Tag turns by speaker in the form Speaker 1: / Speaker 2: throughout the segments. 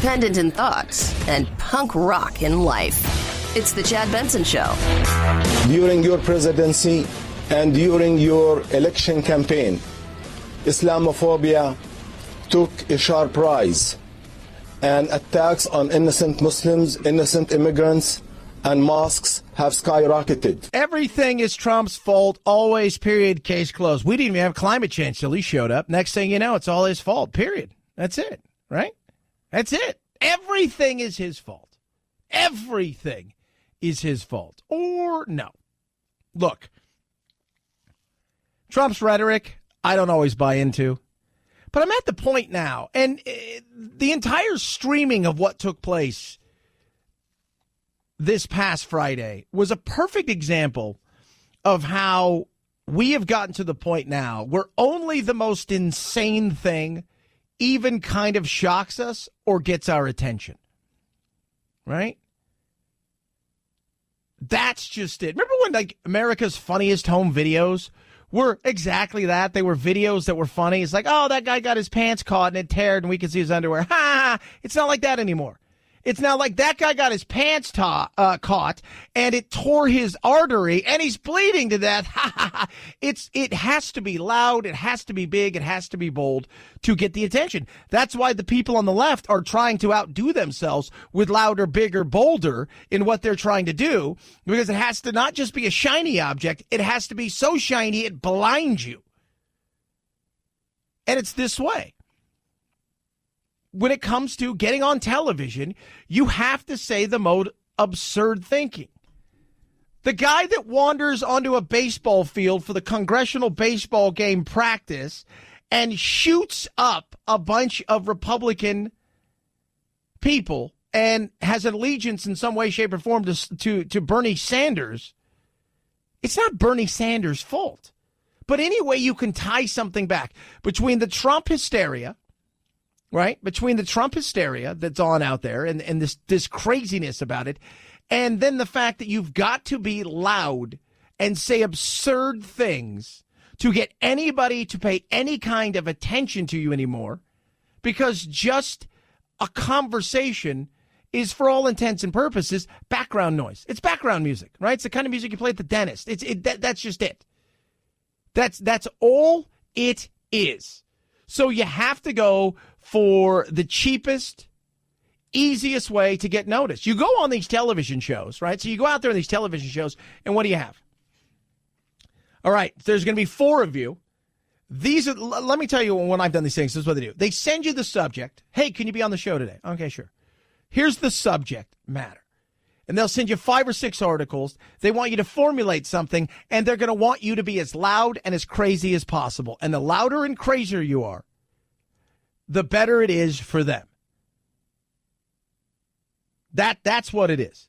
Speaker 1: independent in thought, and punk rock in life. It's The Chad Benson Show.
Speaker 2: During your presidency and during your election campaign, Islamophobia took a sharp rise, and attacks on innocent Muslims, innocent immigrants, and mosques have skyrocketed.
Speaker 3: Everything is Trump's fault, always, period, case closed. We didn't even have climate change till he showed up. Next thing you know, it's all his fault, period. That's it, right? That's it. Everything is his fault. Everything is his fault. Or no. Look, Trump's rhetoric, I don't always buy into. But I'm at the point now, and the entire streaming of what took place this past Friday was a perfect example of how we have gotten to the point now where only the most insane thing even kind of shocks us or gets our attention. Right? That's just it. Remember when, like, America's Funniest Home Videos were exactly that? They were videos that were funny. It's like, oh, that guy got his pants caught and it teared and we could see his underwear. Ha ha! It's not like that anymore. It's now like that guy got his pants caught and it tore his artery and he's bleeding to death. It has to be loud. It has to be big. It has to be bold to get the attention. That's why the people on the left are trying to outdo themselves with louder, bigger, bolder in what they're trying to do, because it has to not just be a shiny object. It has to be so shiny it blinds you. And it's this way. When it comes to getting on television, you have to say the most absurd thinking. The guy that wanders onto a baseball field for the congressional baseball game practice and shoots up a bunch of Republican people and has an allegiance in some way, shape, or form to Bernie Sanders, it's not Bernie Sanders' fault. But anyway, you can tie something back between the Trump hysteria, right? Between the Trump hysteria that's on out there and this craziness about it, and then the fact that you've got to be loud and say absurd things to get anybody to pay any kind of attention to you anymore, because just a conversation is, for all intents and purposes, background noise. It's background music, right? It's the kind of music you play at the dentist. That's just it. That's all it is. So you have to go for the cheapest, easiest way to get noticed. You go on these television shows, right? So you go out there on these television shows, and what do you have? All right, there's going to be 4 of you. Let me tell you, when I've done these things, this is what they do. They send you the subject. Hey, can you be on the show today? Okay, sure. Here's the subject matter. And they'll send you 5 or 6 articles. They want you to formulate something, and they're going to want you to be as loud and as crazy as possible. And the louder and crazier you are, the better it is for them. That's what it is.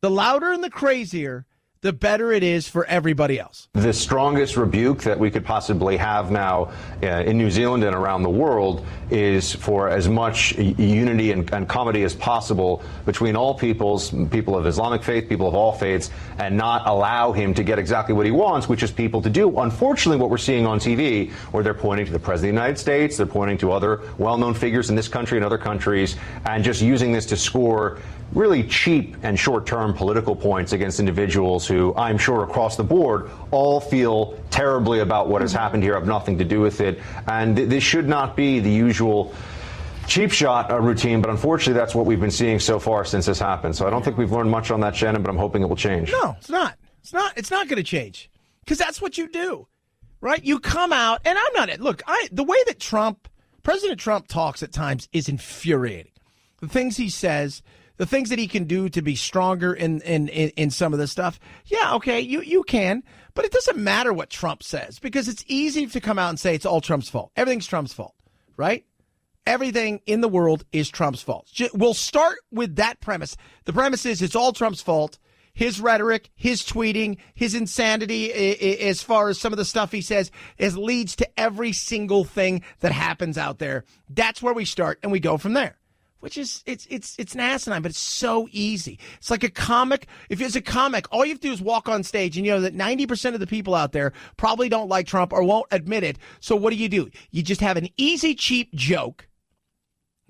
Speaker 3: The louder and the crazier, the better it is for everybody else.
Speaker 4: The strongest rebuke that we could possibly have now in New Zealand and around the world is for as much unity and comedy as possible between all peoples, people of Islamic faith, people of all faiths, and not allow him to get exactly what he wants, which is people to do. Unfortunately, what we're seeing on TV, where they're pointing to the President of the United States, they're pointing to other well-known figures in this country and other countries, and just using this to score really cheap and short-term political points against individuals who, I'm sure across the board, all feel terribly about what has happened here, have nothing to do with it. And this should not be the usual cheap shot routine, but unfortunately that's what we've been seeing so far since this happened. So I don't think we've learned much on that, Shannon, but I'm hoping it will change.
Speaker 3: No, it's not. It's not going to change, because that's what you do, right? You come out, and I'm not it. Look, the way that President Trump talks at times is infuriating. The things he says, the things that he can do to be stronger in some of this stuff. Yeah, okay, you can, but it doesn't matter what Trump says, because it's easy to come out and say it's all Trump's fault. Everything's Trump's fault, right? Everything in the world is Trump's fault. We'll start with that premise. The premise is it's all Trump's fault. His rhetoric, his tweeting, his insanity, as far as some of the stuff he says, leads to every single thing that happens out there. That's where we start, and we go from there. Which is, it's an asinine, but it's so easy. It's like a comic. If it's a comic, all you have to do is walk on stage, and you know that 90% of the people out there probably don't like Trump or won't admit it. So what do? You just have an easy, cheap joke,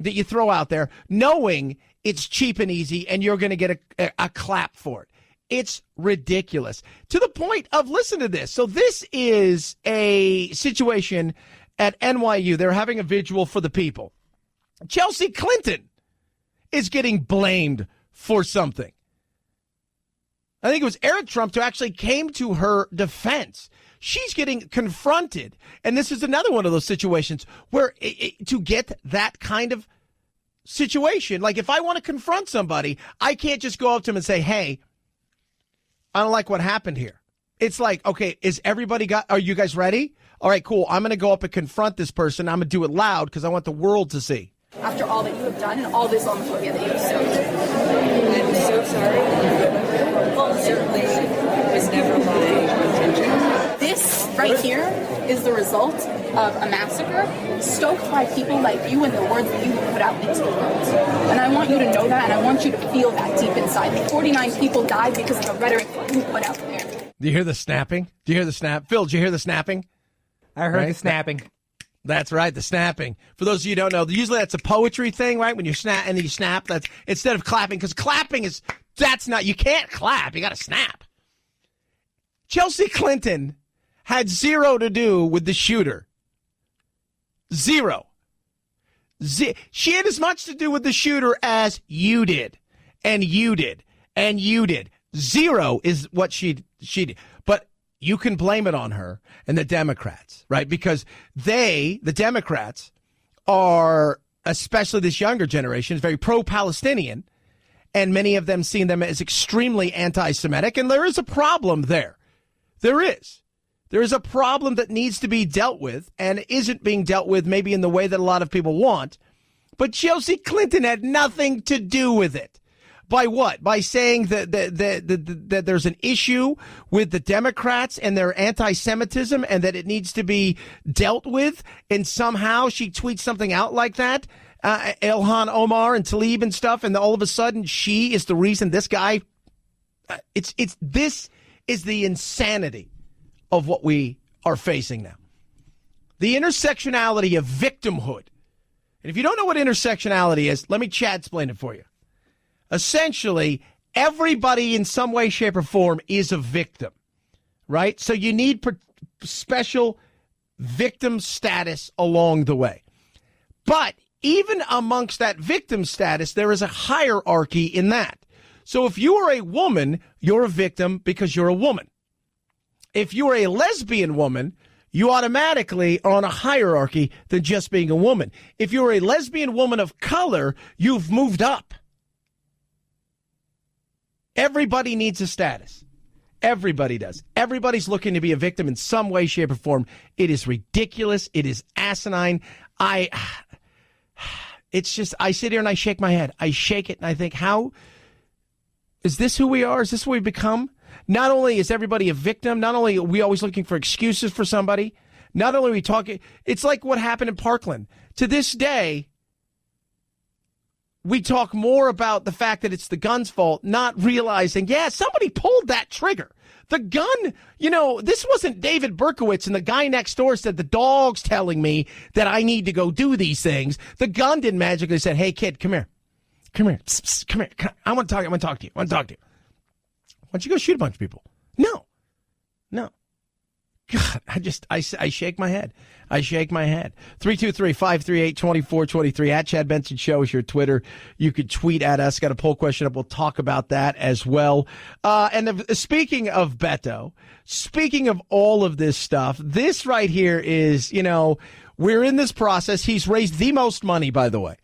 Speaker 3: that you throw out there, knowing it's cheap and easy and you're going to get a clap for it. It's ridiculous. To the point of, listen to this. So this is a situation at NYU. They're having a vigil for the people. Chelsea Clinton is getting blamed for something. I think it was Eric Trump who actually came to her defense. She's getting confronted. And this is another one of those situations where to get that kind of situation, like if I want to confront somebody, I can't just go up to them and say, hey, I don't like what happened here. It's like, okay, are you guys ready? All right, cool. I'm going to go up and confront this person. I'm going to do it loud because I want the world to see.
Speaker 5: After all that you have done and all this homophobia that you have sowed. I'm so sorry. Well, certainly was never my intention. This right here is the result of a massacre stoked by people like you and the words that you have put out into the world. And I want you to know that, and I want you to feel that deep inside. The 49 people died because of the rhetoric that you put out there.
Speaker 3: Do you hear the snapping? Do you hear the snap? Phil, did you hear the snapping?
Speaker 6: I heard the snapping.
Speaker 3: That's right, the snapping. For those of you who don't know, usually that's a poetry thing, right? When you snap and then you snap, that's instead of clapping, because clapping is, you can't clap, you got to snap. Chelsea Clinton had zero to do with the shooter. Zero. She had as much to do with the shooter as you did, and you did, and you did. Zero is what she did. But you can blame it on her and the Democrats, right? Because the Democrats are, especially this younger generation, is very pro-Palestinian, and many of them see them as extremely anti-Semitic, and there is a problem there. There is. There is a problem that needs to be dealt with and isn't being dealt with maybe in the way that a lot of people want. But Chelsea Clinton had nothing to do with it. By what? By saying that there's an issue with the Democrats and their anti-Semitism and that it needs to be dealt with. And somehow she tweets something out like that, Ilhan Omar and Tlaib and stuff. And all of a sudden she is the reason this guy, this is the insanity of what we are facing now. The intersectionality of victimhood. And if you don't know what intersectionality is, let me explain it for you. Essentially, everybody in some way, shape, or form is a victim, right? So you need special victim status along the way. But even amongst that victim status, there is a hierarchy in that. So if you are a woman, you're a victim because you're a woman. If you are a lesbian woman, you automatically are on a hierarchy than just being a woman. If you're a lesbian woman of color, you've moved up. Everybody needs a status. Everybody does. Everybody's looking to be a victim in some way, shape, or form. It is ridiculous. It is asinine. I sit here and I shake my head. I shake it and I think, how is this who we are? Is this what we've become? Not only is everybody a victim, not only are we always looking for excuses for somebody, not only are we talking, it's like what happened in Parkland. To this day, we talk more about the fact that it's the gun's fault, not realizing, somebody pulled that trigger. The gun, this wasn't David Berkowitz and the guy next door said, the dog's telling me that I need to go do these things. The gun didn't magically say, hey, kid, come here. Come here. Psst, come here. I want to talk to you. Why don't you go shoot a bunch of people? No. God, I shake my head. 323-538-2423 at Chad Benson Show is your Twitter. You could tweet at us. Got a poll question up. We'll talk about that as well. Speaking of Beto, speaking of all of this stuff, this right here is, we're in this process. He's raised the most money, by the way,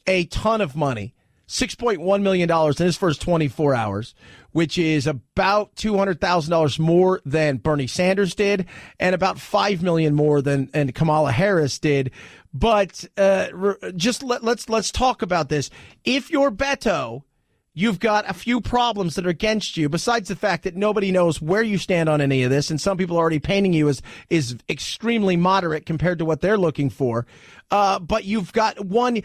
Speaker 3: a ton of money. $6.1 million in his first 24 hours, which is about $200,000 more than Bernie Sanders did and about $5 million more than Kamala Harris did. But let's talk about this. If you're Beto, you've got a few problems that are against you, besides the fact that nobody knows where you stand on any of this, and some people are already painting you as extremely moderate compared to what they're looking for. But you've got one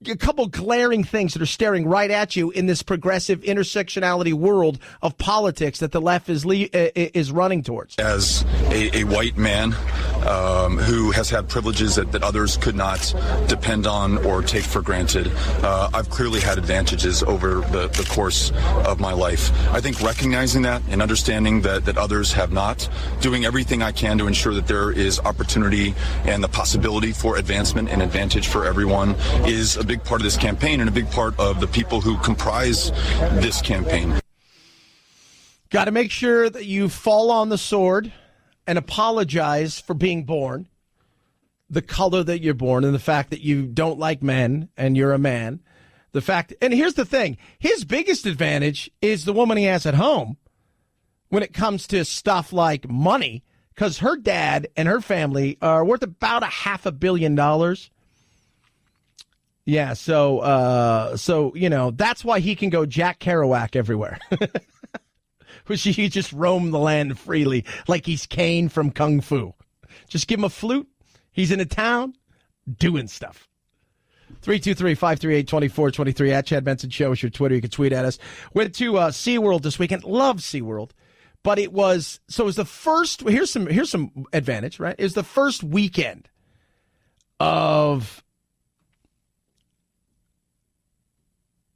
Speaker 3: a couple glaring things that are staring right at you in this progressive intersectionality world of politics that the left is running towards.
Speaker 7: As a white man who has had privileges that others could not depend on or take for granted, I've clearly had advantages over the course of my life. I think recognizing that and understanding that others have not, doing everything I can to ensure that there is opportunity and the possibility for advancement and advantage for everyone is a big part of this campaign and a big part of the people who comprise this campaign.
Speaker 3: Got to make sure that you fall on the sword and apologize for being born, the color that you're born, and the fact that you don't like men and you're a man. The fact, and here's the thing, his biggest advantage is the woman he has at home when it comes to stuff like money, because her dad and her family are worth about $500 million. Yeah, so you know, that's why he can go Jack Kerouac everywhere. He just roam the land freely like he's Kane from Kung Fu. Just give him a flute. He's in a town doing stuff. 323-538-2423 at Chad Benson Show is your Twitter. You can tweet at us. Went to SeaWorld this weekend. Love SeaWorld. But it was the first, here's some advantage, right? It was the first weekend of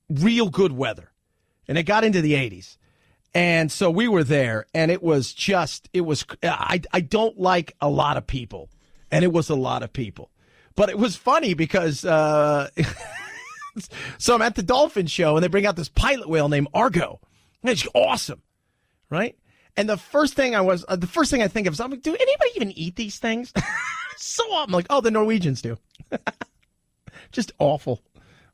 Speaker 3: real good weather. And it got into the 80s. And so we were there, and I don't like a lot of people, and it was a lot of people. But it was funny because, so I'm at the dolphin show, and they bring out this pilot whale named Argo. And it's awesome, right? And the first thing I think of is, I'm like, do anybody even eat these things? So I'm like, oh, the Norwegians do. Just awful.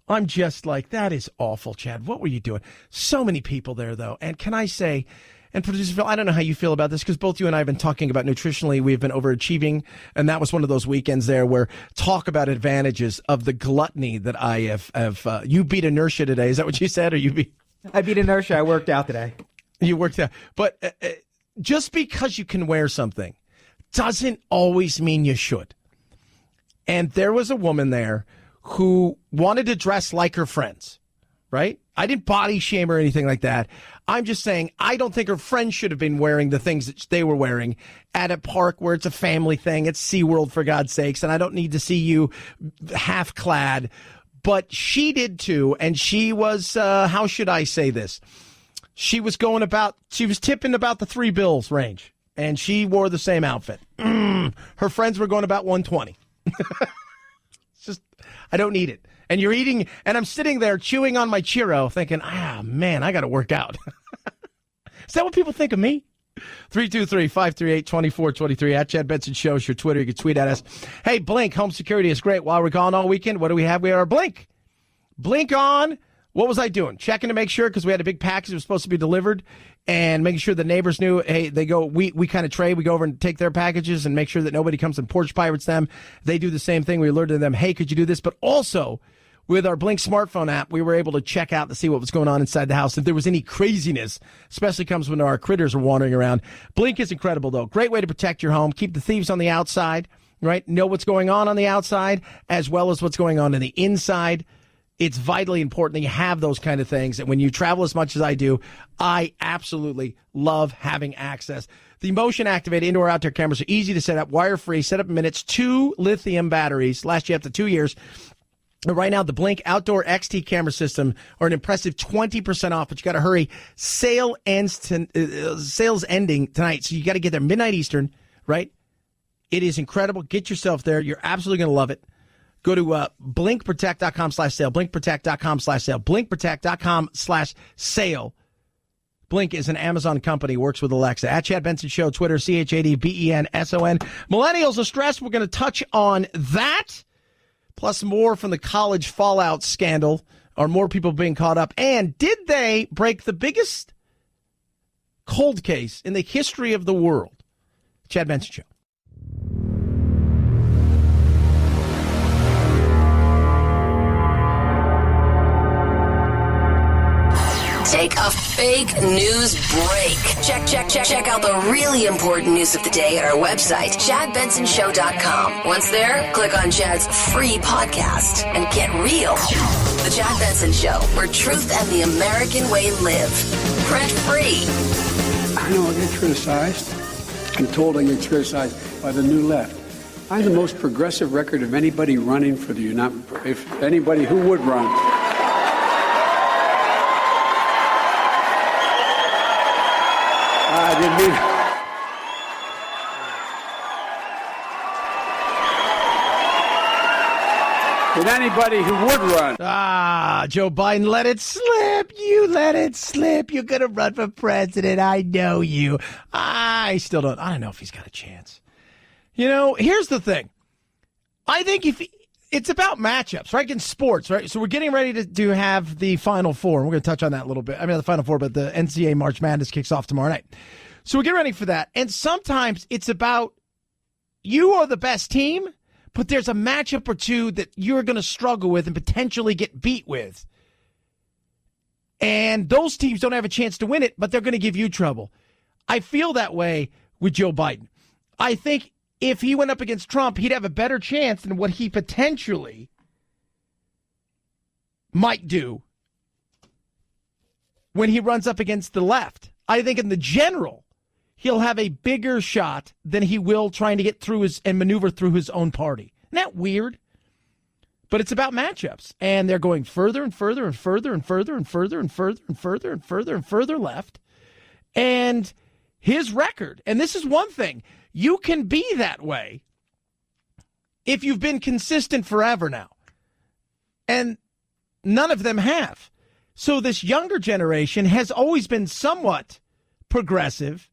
Speaker 3: I'm just like, that is awful, Chad. What were you doing? So many people there, though. And can I say, and producer Phil, I don't know how you feel about this, because both you and I have been talking about nutritionally. We've been overachieving, and that was one of those weekends there where talk about advantages of the gluttony that I have. You beat inertia today. Is that what you said? Or you beat?
Speaker 6: I beat inertia. I worked out today.
Speaker 3: You worked out. But just because you can wear something doesn't always mean you should. And there was a woman there who wanted to dress like her friends, right? I didn't body shame or anything like that. I'm just saying I don't think her friends should have been wearing the things that they were wearing at a park where it's a family thing. It's SeaWorld, for God's sakes, and I don't need to see you half-clad. But she did too, and she was, how should I say this? She was tipping about the $3 range, and she wore the same outfit. Her friends were going about 120. I don't need it. And you're eating, and I'm sitting there chewing on my churro thinking, man, I got to work out. Is that what people think of me? 323-538-2423 at Chad Benson Show is your Twitter. You can tweet at us. Hey, Blink, home security is great. While we're gone all weekend, what do we have? We have our Blink. Blink on. What was I doing? Checking to make sure, because we had a big package that was supposed to be delivered, and making sure the neighbors knew, hey, we kind of trade. We go over and take their packages and make sure that nobody comes and porch pirates them. They do the same thing. We alerted them, hey, could you do this? But also, with our Blink smartphone app, we were able to check out to see what was going on inside the house. If there was any craziness, especially comes when our critters are wandering around. Blink is incredible, though. Great way to protect your home. Keep the thieves on the outside, right? Know what's going on the outside, as well as what's going on in the inside. It's vitally important that you have those kind of things. And when you travel as much as I do, I absolutely love having access. The motion-activated indoor-outdoor cameras are easy to set up, wire-free, set up in minutes, 2 lithium batteries, last you up to 2 years. Right now, the Blink Outdoor XT camera system are an impressive 20% off, but you got to hurry. Sales ending tonight, so you got to get there midnight Eastern, right? It is incredible. Get yourself there. You're absolutely going to love it. Go to blinkprotect.com/sale, blinkprotect.com/sale, blinkprotect.com/sale. Blink is an Amazon company, works with Alexa. At Chad Benson Show, Twitter, ChadBenson. Millennials are stressed. We're going to touch on that, plus more from the college fallout scandal. Are more people being caught up? And did they break the biggest cold case in the history of the world? Chad Benson Show.
Speaker 1: Take like a fake news break. Check out the really important news of the day at our website, ChadBensonShow.com. Once there, click on Chad's free podcast and get real. The Chad Benson Show, where truth and the American way live. Print free.
Speaker 8: I know I get criticized. I'm told I get criticized by the new left. I have the most progressive record of anybody running for the United States, if anybody who would run. I didn't mean with anybody who would run.
Speaker 3: Joe Biden, let it slip. You let it slip. You're going to run for president. I know you. I don't know if he's got a chance. You know, here's the thing. I think it's about matchups, right? In sports, right? So we're getting ready to have the Final Four. We're going to touch on that a little bit. I mean, the Final Four, but the NCAA March Madness kicks off tomorrow night. So we're getting ready for that. And sometimes it's about you are the best team, but there's a matchup or two that you're going to struggle with and potentially get beat with. And those teams don't have a chance to win it, but they're going to give you trouble. I feel that way with Joe Biden. I think if he went up against Trump, he'd have a better chance than what he potentially might do when he runs up against the left. I think in the general, he'll have a bigger shot than he will trying to get through and maneuver through his own party. Isn't that weird? But it's about matchups, and they're going further and further and further and further and further and further and further and further and further left. And his record, and this is one thing, you can be that way if you've been consistent forever now. And none of them have. So this younger generation has always been somewhat progressive,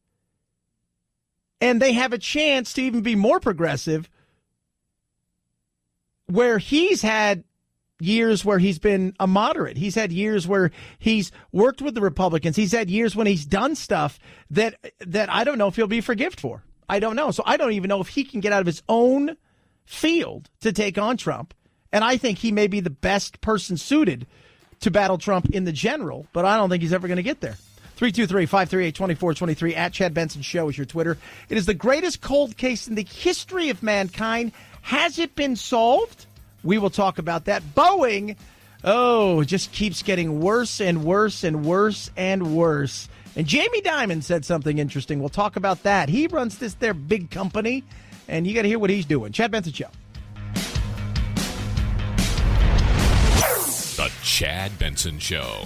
Speaker 3: and they have a chance to even be more progressive, where he's had years where he's been a moderate. He's had years where he's worked with the Republicans. He's had years when he's done stuff that I don't know if he'll be forgiven for. I don't know. So I don't even know if he can get out of his own field to take on Trump. And I think he may be the best person suited to battle Trump in the general, but I don't think he's ever going to get there. 323-538-2423 at Chad Benson Show is your Twitter. It is the greatest cold case in the history of mankind. Has it been solved? We will talk about that. Boeing, just keeps getting worse and worse and worse and worse. And Jamie Dimon said something interesting. We'll talk about that. He runs their big company, and you got to hear what he's doing. Chad Benson Show.
Speaker 9: The Chad Benson Show.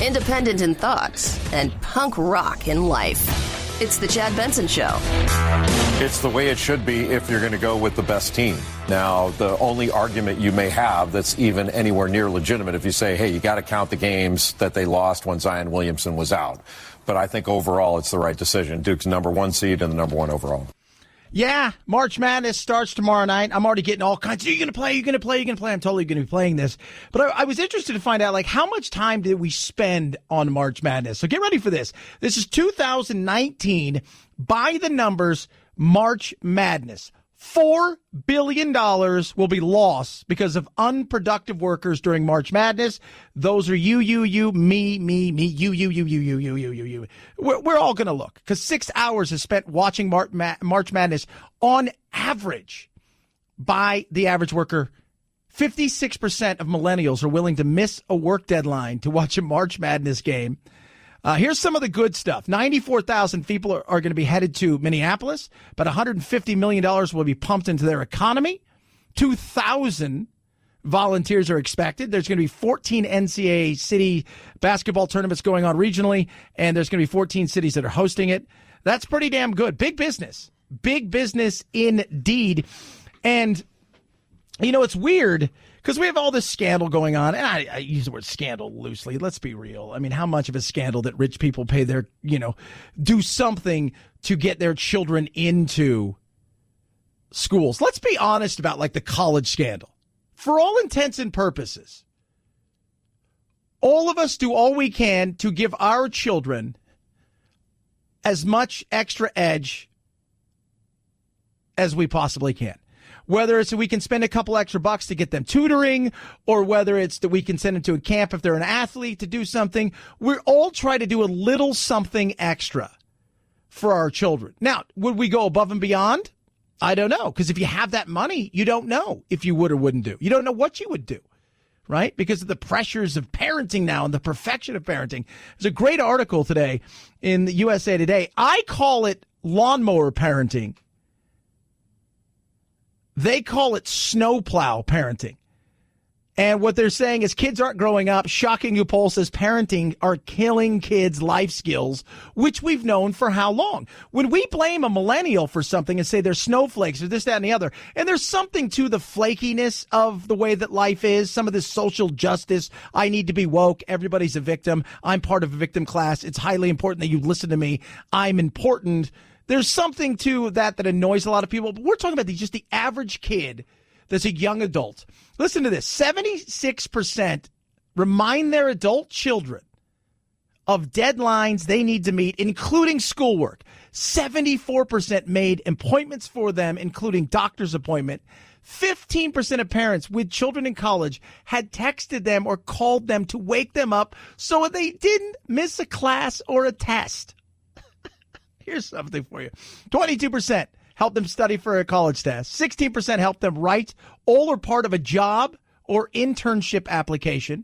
Speaker 1: Independent in thoughts and punk rock in life. It's the Chad Benson Show.
Speaker 10: It's the way it should be if you're going to go with the best team. Now, the only argument you may have that's even anywhere near legitimate if you say, hey, you got to count the games that they lost when Zion Williamson was out. But I think overall it's the right decision. Duke's number one seed and the number one overall.
Speaker 3: Yeah, March Madness starts tomorrow night. I'm already getting all kinds of, are you going to play? Are you going to play? Are you going to play? I'm totally going to be playing this. But I was interested to find out, like, how much time did we spend on March Madness? So get ready for this. This is 2019, by the numbers, March Madness. $4 billion will be lost because of unproductive workers during March Madness. Those are you, me, you. We're all going to look because 6 hours is spent watching March Madness on average by the average worker. 56% of millennials are willing to miss a work deadline to watch a March Madness game. Here's some of the good stuff. 94,000 people are going to be headed to Minneapolis, but $150 million will be pumped into their economy. 2,000 volunteers are expected. There's going to be 14 NCAA city basketball tournaments going on regionally, and there's going to be 14 cities that are hosting it. That's pretty damn good. Big business. Big business indeed. And, you know, it's weird because we have all this scandal going on, and I use the word scandal loosely. Let's be real. I mean, how much of a scandal that rich people pay their, do something to get their children into schools. Let's be honest about, like, the college scandal. For all intents and purposes, All of us do all we can to give our children as much extra edge as we possibly can. Whether it's that we can spend a couple extra bucks to get them tutoring, or whether it's that we can send them to a camp if they're an athlete to do something, we're all trying to do a little something extra for our children. Now, would we go above and beyond? I don't know, because if you have that money, you don't know if you would or wouldn't do. You don't know what you would do, right? Because of the pressures of parenting now and the perfection of parenting. There's a great article today in the USA Today. I call it lawnmower parenting. They call it snowplow parenting. And what they're saying is kids aren't growing up. Shocking new poll says parenting are killing kids' life skills, which we've known for how long? When we blame a millennial for something and say they're snowflakes or this, that, and the other, and there's something to the flakiness of the way that life is, some of this social justice, I need to be woke, everybody's a victim, I'm part of a victim class, it's highly important that you listen to me, I'm important. There's something to that annoys a lot of people, but we're talking about just the average kid that's a young adult. Listen to this. 76% remind their adult children of deadlines they need to meet, including schoolwork. 74% made appointments for them, including doctor's appointment. 15% of parents with children in college had texted them or called them to wake them up so they didn't miss a class or a test. Here's something for you. 22% helped them study for a college test. 16% helped them write all or part of a job or internship application.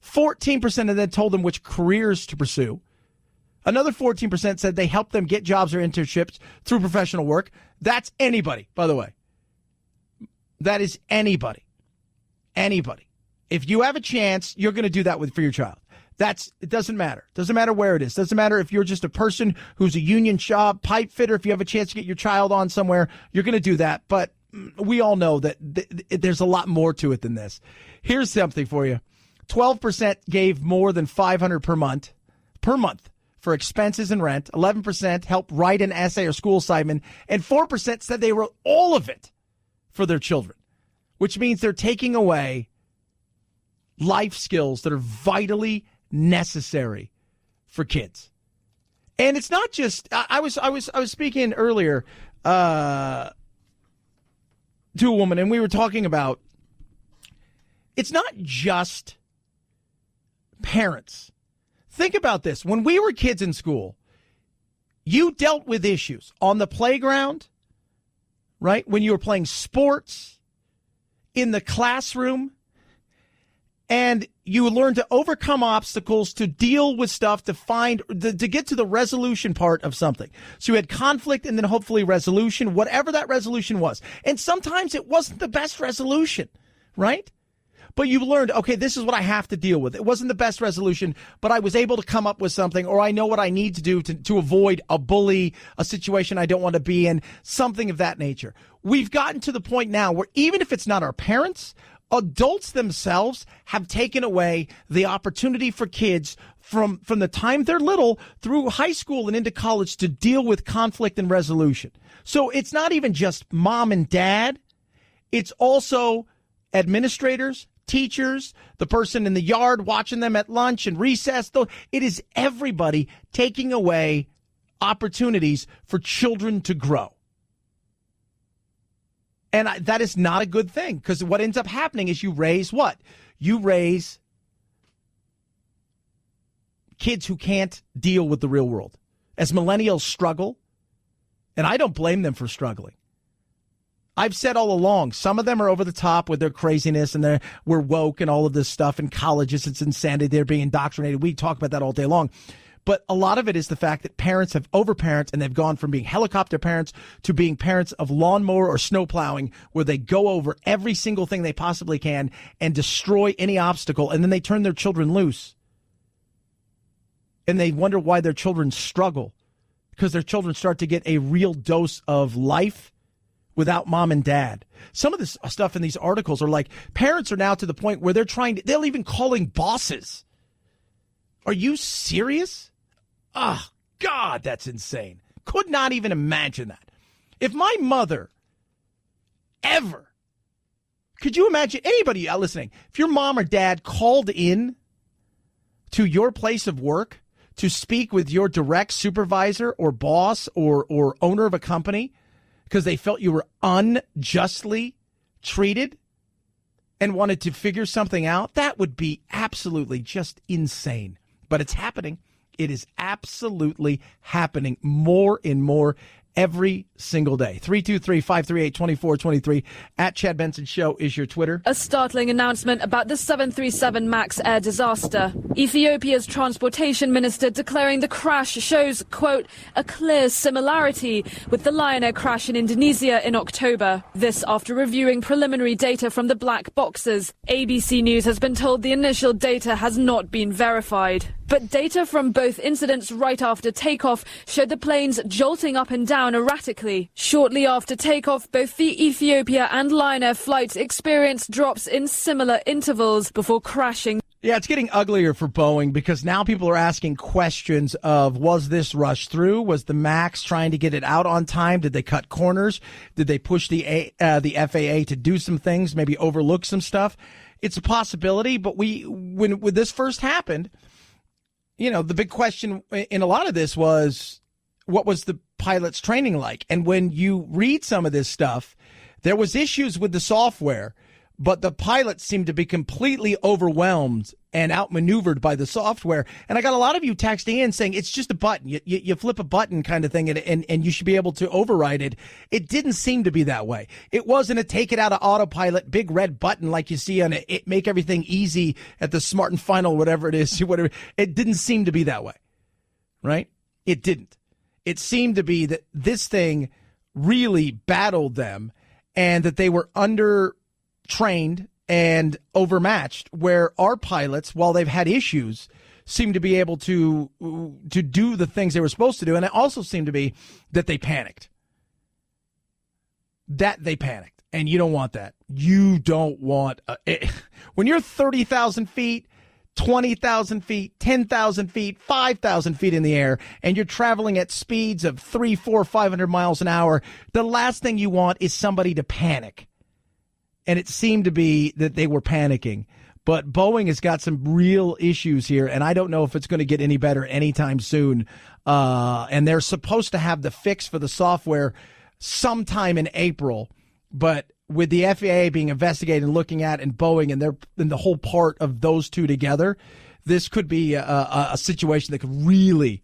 Speaker 3: 14% of them told them which careers to pursue. Another 14% said they helped them get jobs or internships through professional work. That's anybody, by the way. That is anybody. Anybody. If you have a chance, you're going to do that for your child. It doesn't matter. Doesn't matter where it is. Doesn't matter if you're just a person who's a union shop, pipe fitter. If you have a chance to get your child on somewhere, you're going to do that. But we all know that there's a lot more to it than this. Here's something for you. 12% gave more than $500 per month for expenses and rent. 11% helped write an essay or school assignment. And 4% said they wrote all of it for their children, which means they're taking away life skills that are vitally necessary for kids. And it's not just I was speaking earlier to a woman, and we were talking about it's not just parents. Think about this. When we were kids in school, you dealt with issues on the playground, right? When you were playing sports, in the classroom, and you learn to overcome obstacles, to deal with stuff, to get to the resolution part of something. So you had conflict and then hopefully resolution, whatever that resolution was. And sometimes it wasn't the best resolution, right? But you learned, okay, this is what I have to deal with. It wasn't the best resolution, but I was able to come up with something, or I know what I need to do to avoid a bully, a situation I don't want to be in, something of that nature. We've gotten to the point now where even if it's not our parents, adults themselves have taken away the opportunity for kids from the time they're little through high school and into college to deal with conflict and resolution. So it's not even just mom and dad. It's also administrators, teachers, the person in the yard watching them at lunch and recess. It is everybody taking away opportunities for children to grow. And that is not a good thing, because what ends up happening is you raise what? You raise kids who can't deal with the real world. As millennials struggle, and I don't blame them for struggling. I've said all along, some of them are over the top with their craziness and we're woke and all of this stuff. In colleges, it's insanity. They're being indoctrinated. We talk about that all day long. But a lot of it is the fact that parents have overparented, and they've gone from being helicopter parents to being parents of lawnmower or snow plowing, where they go over every single thing they possibly can and destroy any obstacle. And then they turn their children loose. And they wonder why their children struggle, because their children start to get a real dose of life without mom and dad. Some of this stuff in these articles are like, parents are now to the point where they're even calling bosses. Are you serious? Oh, God, that's insane. Could not even imagine that. If my mother ever, could you imagine anybody listening, if your mom or dad called in to your place of work to speak with your direct supervisor or boss or owner of a company because they felt you were unjustly treated and wanted to figure something out, that would be absolutely just insane. But it's happening. It is absolutely happening more and more every single day. 323-538-2423 at Chad Benson Show is your Twitter.
Speaker 11: A startling announcement about the 737 MAX air disaster. Ethiopia's transportation minister declaring the crash shows, quote, a clear similarity with the Lion Air crash in Indonesia in October. This after reviewing preliminary data from the black boxes. ABC News has been told the initial data has not been verified. But data from both incidents right after takeoff showed the planes jolting up and down erratically. Shortly after takeoff, both the Ethiopia and Lion Air flights experienced drops in similar intervals before crashing.
Speaker 3: Yeah, it's getting uglier for Boeing because now people are asking questions of, was this rushed through? Was the MAX trying to get it out on time? Did they cut corners? Did they push the FAA to do some things, maybe overlook some stuff? It's a possibility, but when this first happened, you know, the big question in a lot of this was, what was the pilot's training like? And when you read some of this stuff, there was issues with the software, but the pilots seemed to be completely overwhelmed and outmaneuvered by the software. And I got a lot of you texting in saying it's just a button. You flip a button kind of thing and you should be able to override it. It didn't seem to be that way. It wasn't a take it out of autopilot, big red button like you see on it make everything easy at the Smart and Final, whatever it is, whatever. It didn't seem to be that way, right? It didn't. It seemed to be that this thing really battled them and that they were under-trained and overmatched, where our pilots, while they've had issues, seem to be able to do the things they were supposed to do. And it also seemed to be that they panicked. And you don't want that. You don't want when you're 30,000 feet, 20,000 feet, 10,000 feet, 5,000 feet in the air, and you're traveling at speeds of 300, 400, 500 miles an hour, the last thing you want is somebody to panic. And it seemed to be that they were panicking. But Boeing has got some real issues here, and I don't know if it's going to get any better anytime soon. And they're supposed to have the fix for the software sometime in April. But with the FAA being investigated and looking at, and Boeing and the whole part of those two together, this could be a situation that could really,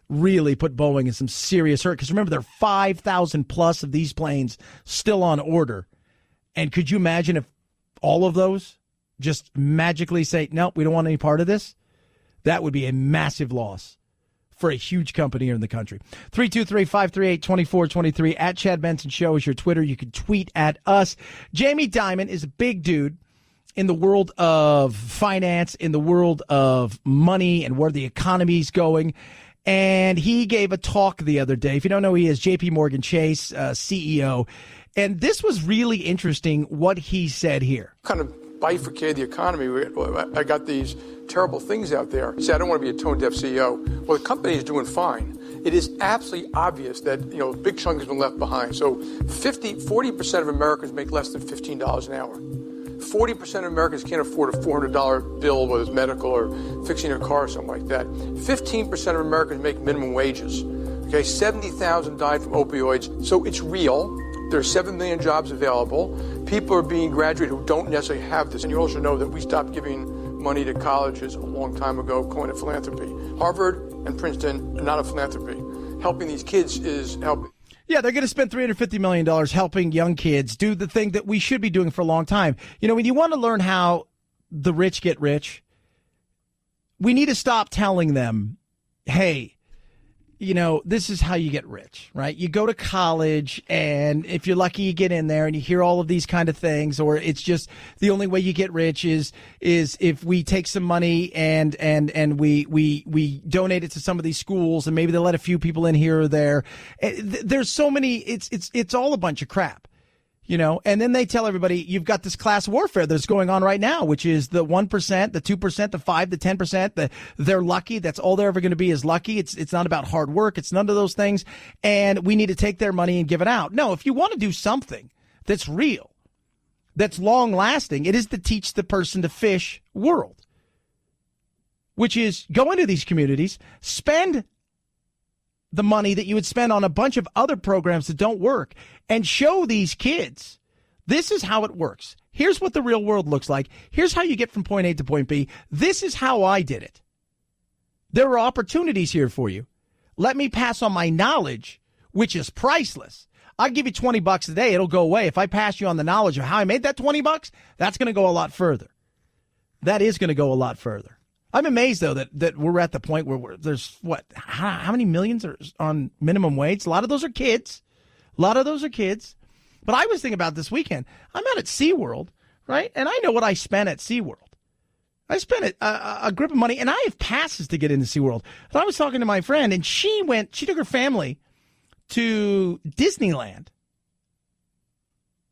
Speaker 3: really put Boeing in some serious hurt. Because remember, there are 5,000 plus of these planes still on order. And could you imagine if all of those just magically say, no, we don't want any part of this? That would be a massive loss for a huge company here in the country. 323-538-2423 at Chad Benson Show is your Twitter. You can tweet at us. Jamie Dimon is a big dude in the world of finance, in the world of money and where the economy's going. And he gave a talk the other day. If you don't know, he is JP Morgan Chase, CEO. And this was really interesting what he said here.
Speaker 12: Kind of bifurcated the economy. I got these terrible things out there. Say, I don't want to be a tone-deaf CEO. Well, the company is doing fine. It is absolutely obvious that, a big chunk has been left behind. So 40% of Americans make less than $15 an hour. 40% of Americans can't afford a $400 bill, whether it's medical or fixing a car or something like that. 15% of Americans make minimum wages. Okay, 70,000 died from opioids. So it's real. There are 7 million jobs available. People are being graduated who don't necessarily have this. And you also know that we stopped giving money to colleges a long time ago, calling it philanthropy. Harvard and Princeton are not a philanthropy. Helping these kids is helping.
Speaker 3: Yeah, they're going to spend $350 million helping young kids do the thing that we should be doing for a long time. When you want to learn how the rich get rich, we need to stop telling them, hey, this is how you get rich, right? You go to college, and if you're lucky, you get in there and you hear all of these kind of things, or it's just the only way you get rich is if we take some money and we donate it to some of these schools, and maybe they'll let a few people in here or there. There's so many, it's all a bunch of crap. And then they tell everybody you've got this class warfare that's going on right now, which is the 1%, the 2%, the 5%, the 10%. They're lucky. That's all they're ever going to be is lucky. It's not about hard work. It's none of those things. And we need to take their money and give it out. No, if you want to do something that's real, that's long lasting, it is the teach the person to fish world. which is go into these communities, spend the money that you would spend on a bunch of other programs that don't work, and show these kids this is how it works. Here's what the real world looks like. Here's how you get from point A to point B. This is how I did it. There are opportunities here for you. Let me pass on my knowledge, which is priceless. I'll give you $20 a day. It'll go away. If I pass you on the knowledge of how I made that $20, that's going to go a lot further. That is going to go a lot further. I'm amazed, though, that we're at the point where there's, how many millions are on minimum wage? A lot of those are kids. But I was thinking about this weekend. I'm out at SeaWorld, right? And I know what I spent at SeaWorld. I spent a grip of money, and I have passes to get into SeaWorld. And I was talking to my friend, and she took her family to Disneyland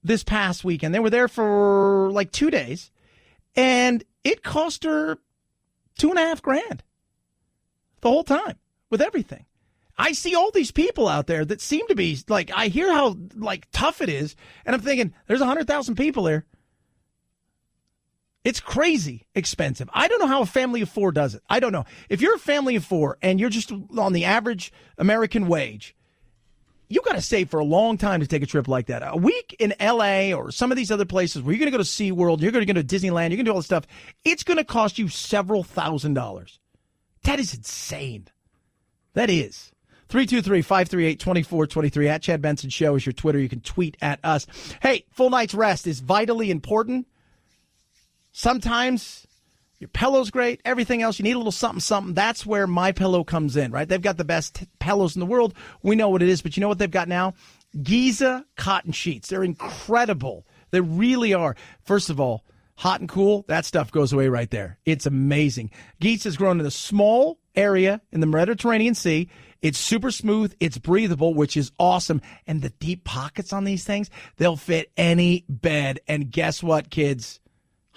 Speaker 3: this past weekend. They were there for like 2 days, and it cost her $2,500 the whole time with everything. I see all these people out there that seem to be like, I hear how like tough it is, and I'm thinking there's 100,000 people there. It's crazy expensive. I don't know how a family of four does it. I don't know. If you're a family of four and you're just on the average American wage, you got to save for a long time to take a trip like that. A week in L.A. or some of these other places where you're going to go to SeaWorld, you're going to go to Disneyland, you're going to do all this stuff, it's going to cost you several $1,000s. That is insane. That is. 323-538-2423 at Chad Benson Show is your Twitter. You can tweet at us. Hey, full night's rest is vitally important. Sometimes your pillow's great. Everything else, you need a little something. That's where MyPillow comes in, right? They've got the best pillows in the world. We know what it is, but you know what they've got now? Giza cotton sheets. They're incredible. They really are. First of all, hot and cool, that stuff goes away right there. It's amazing. Giza's grown in a small area in the Mediterranean Sea. It's super smooth. It's breathable, which is awesome. And the deep pockets on these things, they'll fit any bed. And guess what, kids?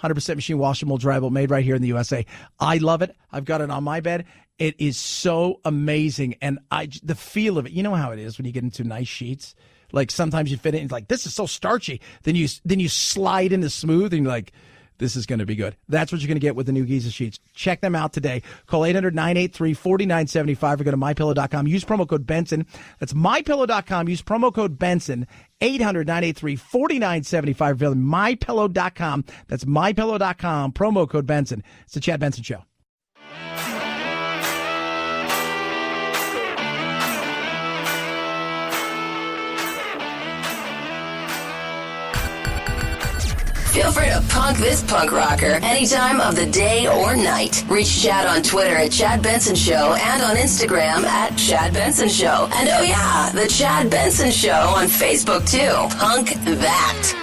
Speaker 3: 100% machine washable, dryable, made right here in the USA. I love it. I've got it on my bed. It is so amazing. And the feel of it, you know how it is when you get into nice sheets? Like sometimes you fit it and it's like, this is so starchy. Then you slide into smooth and you're like, this is going to be good. That's what you're going to get with the new Giza sheets. Check them out today. Call 800-983-4975 or go to MyPillow.com. Use promo code Benson. That's MyPillow.com. Use promo code Benson. 800-983-4975. MyPillow.com. That's MyPillow.com. Promo code Benson. It's the Chad Benson Show.
Speaker 1: Feel free to punk this punk rocker any time of the day or night. Reach Chad on Twitter at Chad Benson Show and on Instagram at Chad Benson Show. And oh yeah, the Chad Benson Show on Facebook too. Punk that.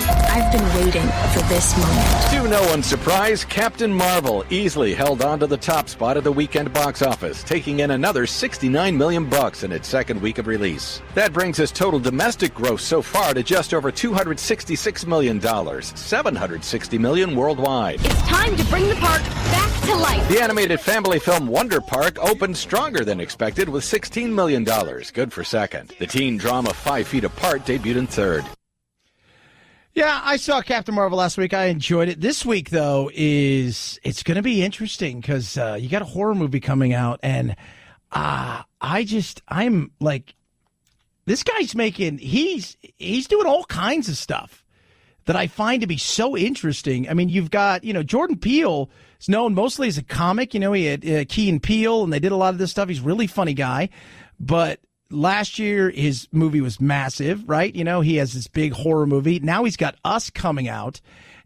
Speaker 13: I've been waiting for this moment.
Speaker 14: To no one's surprise, Captain Marvel easily held on to the top spot of the weekend box office, taking in another $69 million in its second week of release. That brings its total domestic gross so far to just over $266 million, $760 million worldwide.
Speaker 13: It's time to bring the park back to life.
Speaker 14: The animated family film Wonder Park opened stronger than expected with $16 million, good for second. The teen drama 5 Feet Apart debuted in third.
Speaker 3: Yeah, I saw Captain Marvel last week. I enjoyed it. This week, though, it's going to be interesting because you got a horror movie coming out, and I'm like, this guy's he's doing all kinds of stuff that I find to be so interesting. I mean, you've got, Jordan Peele is known mostly as a comic. He had Key and Peele, and they did a lot of this stuff. He's a really funny guy, but last year, his movie was massive, right? He has this big horror movie. Now he's got Us coming out,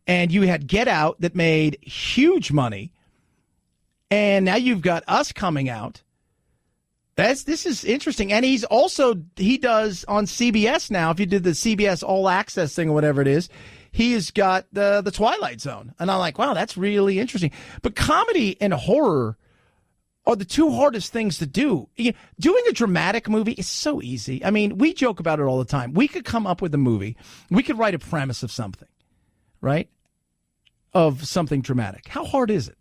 Speaker 3: and you had Get Out that made huge money, and now you've got Us coming out. This is interesting, and he does on CBS now. If you did the CBS All Access thing or whatever it is, he has got the Twilight Zone, and I'm like, wow, that's really interesting. But comedy and horror are the two hardest things to do. Doing a dramatic movie is so easy. I mean, we joke about it all the time. We could come up with a movie. We could write a premise of something, right? Of something dramatic. How hard is it?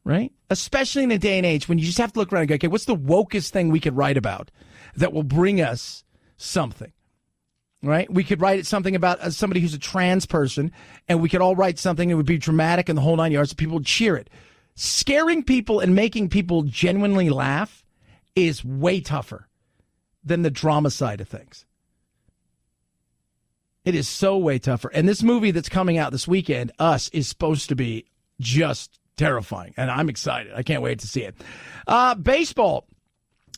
Speaker 3: Right? Especially in a day and age when you just have to look around and go, okay, what's the wokest thing we could write about that will bring us something? Right? We could write something about somebody who's a trans person, and we could all write something that would be dramatic and the whole 9 yards, and people would cheer it. Scaring people and making people genuinely laugh is way tougher than the drama side of things. It is so way tougher. And this movie that's coming out this weekend, Us, is supposed to be just terrifying. And I'm excited. I can't wait to see it. Baseball.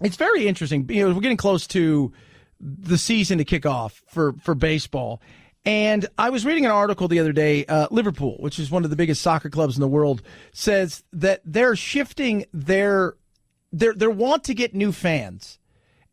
Speaker 3: It's very interesting. We're getting close to the season to kick off for baseball. And I was reading an article the other day. Liverpool, which is one of the biggest soccer clubs in the world, says that they're shifting their want to get new fans.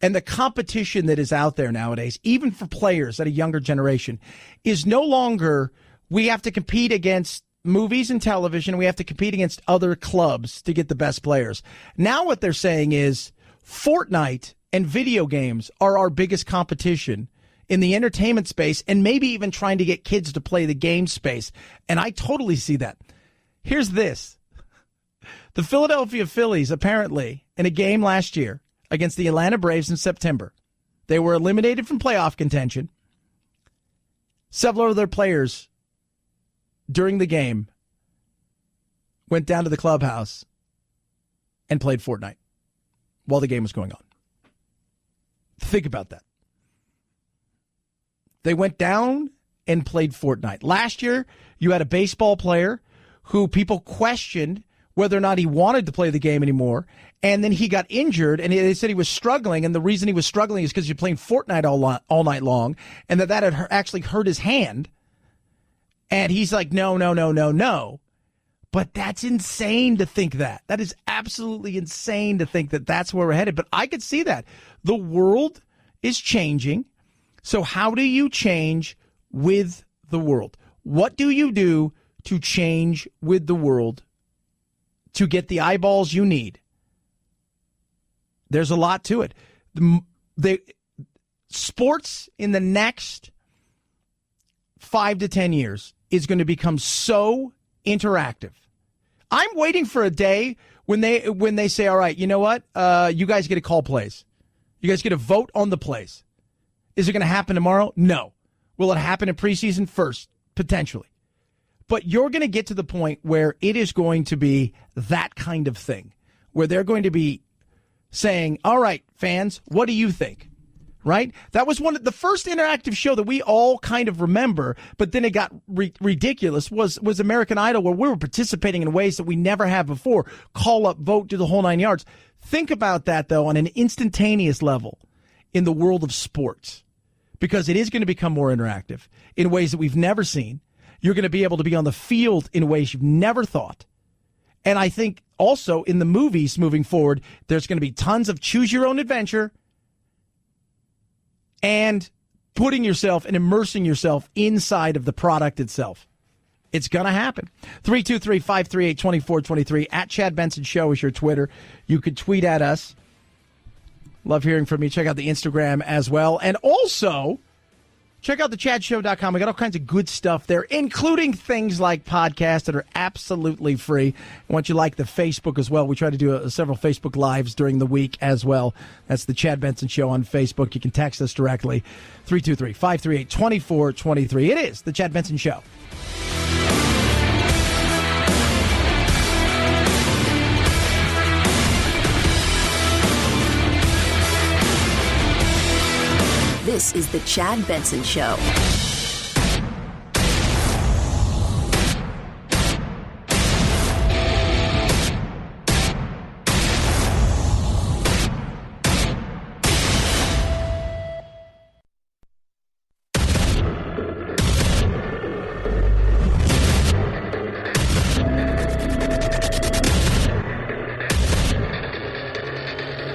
Speaker 3: And the competition that is out there nowadays, even for players at a younger generation, is no longer we have to compete against movies and television. We have to compete against other clubs to get the best players. Now what they're saying is Fortnite and video games are our biggest competition in the entertainment space, and maybe even trying to get kids to play the game space. And I totally see that. Here's this. The Philadelphia Phillies, apparently, in a game last year against the Atlanta Braves in September, they were eliminated from playoff contention. Several of their players during the game went down to the clubhouse and played Fortnite while the game was going on. Think about that. They went down and played Fortnite. Last year, you had a baseball player who people questioned whether or not he wanted to play the game anymore. And then he got injured, and they said he was struggling. And the reason he was struggling is because you're playing Fortnite all night long, and that had actually hurt his hand. And he's like, no. But that's insane to think that. That is absolutely insane to think that that's where we're headed. But I could see that. The world is changing. So how do you change with the world? What do you do to change with the world to get the eyeballs you need? There's a lot to it. Sports in the next 5 to 10 years is going to become so interactive. I'm waiting for a day when they say, all right, you know what? You guys get to call plays. You guys get to vote on the plays. Is it going to happen tomorrow? No. Will it happen in preseason? First, potentially. But you're going to get to the point where it is going to be that kind of thing, where they're going to be saying, all right, fans, what do you think? Right? That was one of the first interactive show that we all kind of remember, but then it got ridiculous, was American Idol, where we were participating in ways that we never have before. Call up, vote, do the whole 9 yards. Think about that, though, on an instantaneous level in the world of sports, because it is going to become more interactive in ways that we've never seen. You're going to be able to be on the field in ways you've never thought. And I think also in the movies moving forward, there's going to be tons of choose your own adventure and putting yourself and immersing yourself inside of the product itself. It's going to happen. 323-538-2423. At Chad Benson Show is your Twitter. You could tweet at us. Love hearing from you. Check out the Instagram as well. And also, check out thechadshow.com. We got all kinds of good stuff there, including things like podcasts that are absolutely free. I want you to like the Facebook as well. We try to do several Facebook Lives during the week as well. That's the Chad Benson Show on Facebook. You can text us directly, 323-538-2423. It is the Chad Benson Show.
Speaker 1: This is the Chad Benson Show.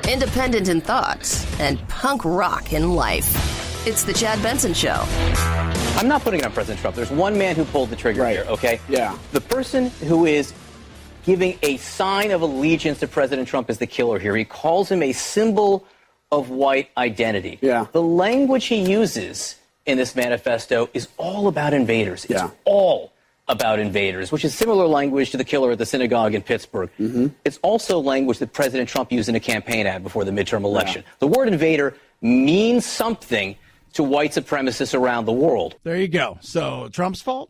Speaker 1: Independent in thoughts and punk rock in life. It's the Chad Benson Show.
Speaker 15: I'm not putting it on President Trump. There's one man who pulled the trigger here, okay?
Speaker 8: Yeah.
Speaker 15: The person who is giving a sign of allegiance to President Trump is the killer here. He calls him a symbol of white identity.
Speaker 8: Yeah.
Speaker 15: The language he uses in this manifesto is all about invaders. It's all about invaders, which is similar language to the killer at the synagogue in Pittsburgh. Mm-hmm. It's also language that President Trump used in a campaign ad before the midterm election. Yeah. The word invader means something to white supremacists around the world.
Speaker 3: There you go. So Trump's fault?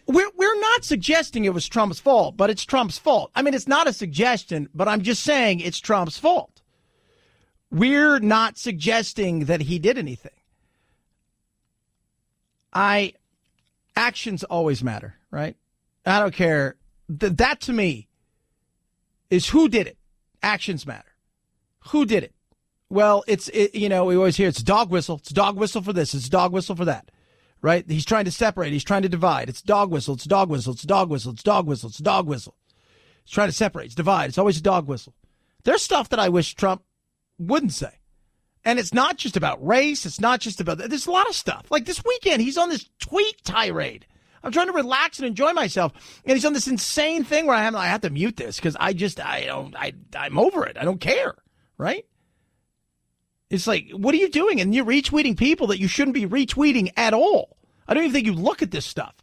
Speaker 3: we're not suggesting it was Trump's fault, but it's Trump's fault. I mean, it's not a suggestion, but I'm just saying it's Trump's fault. We're not suggesting that he did anything. Actions always matter, right? I don't care. That to me is who did it. Actions matter. Who did it? Well, we always hear it's a dog whistle. It's a dog whistle for this. It's a dog whistle for that, right? He's trying to separate. He's trying to divide. It's a dog whistle. It's a dog whistle. It's a dog whistle. It's a dog whistle. It's a dog whistle. He's trying to separate. It's divide. It's always a dog whistle. There's stuff that I wish Trump wouldn't say. And it's not just about race. It's not just about, there's a lot of stuff. Like this weekend, he's on this tweet tirade. I'm trying to relax and enjoy myself. And he's on this insane thing where I have to mute this because I'm over it. I don't care. Right? It's like, what are you doing? And you're retweeting people that you shouldn't be retweeting at all. I don't even think you look at this stuff.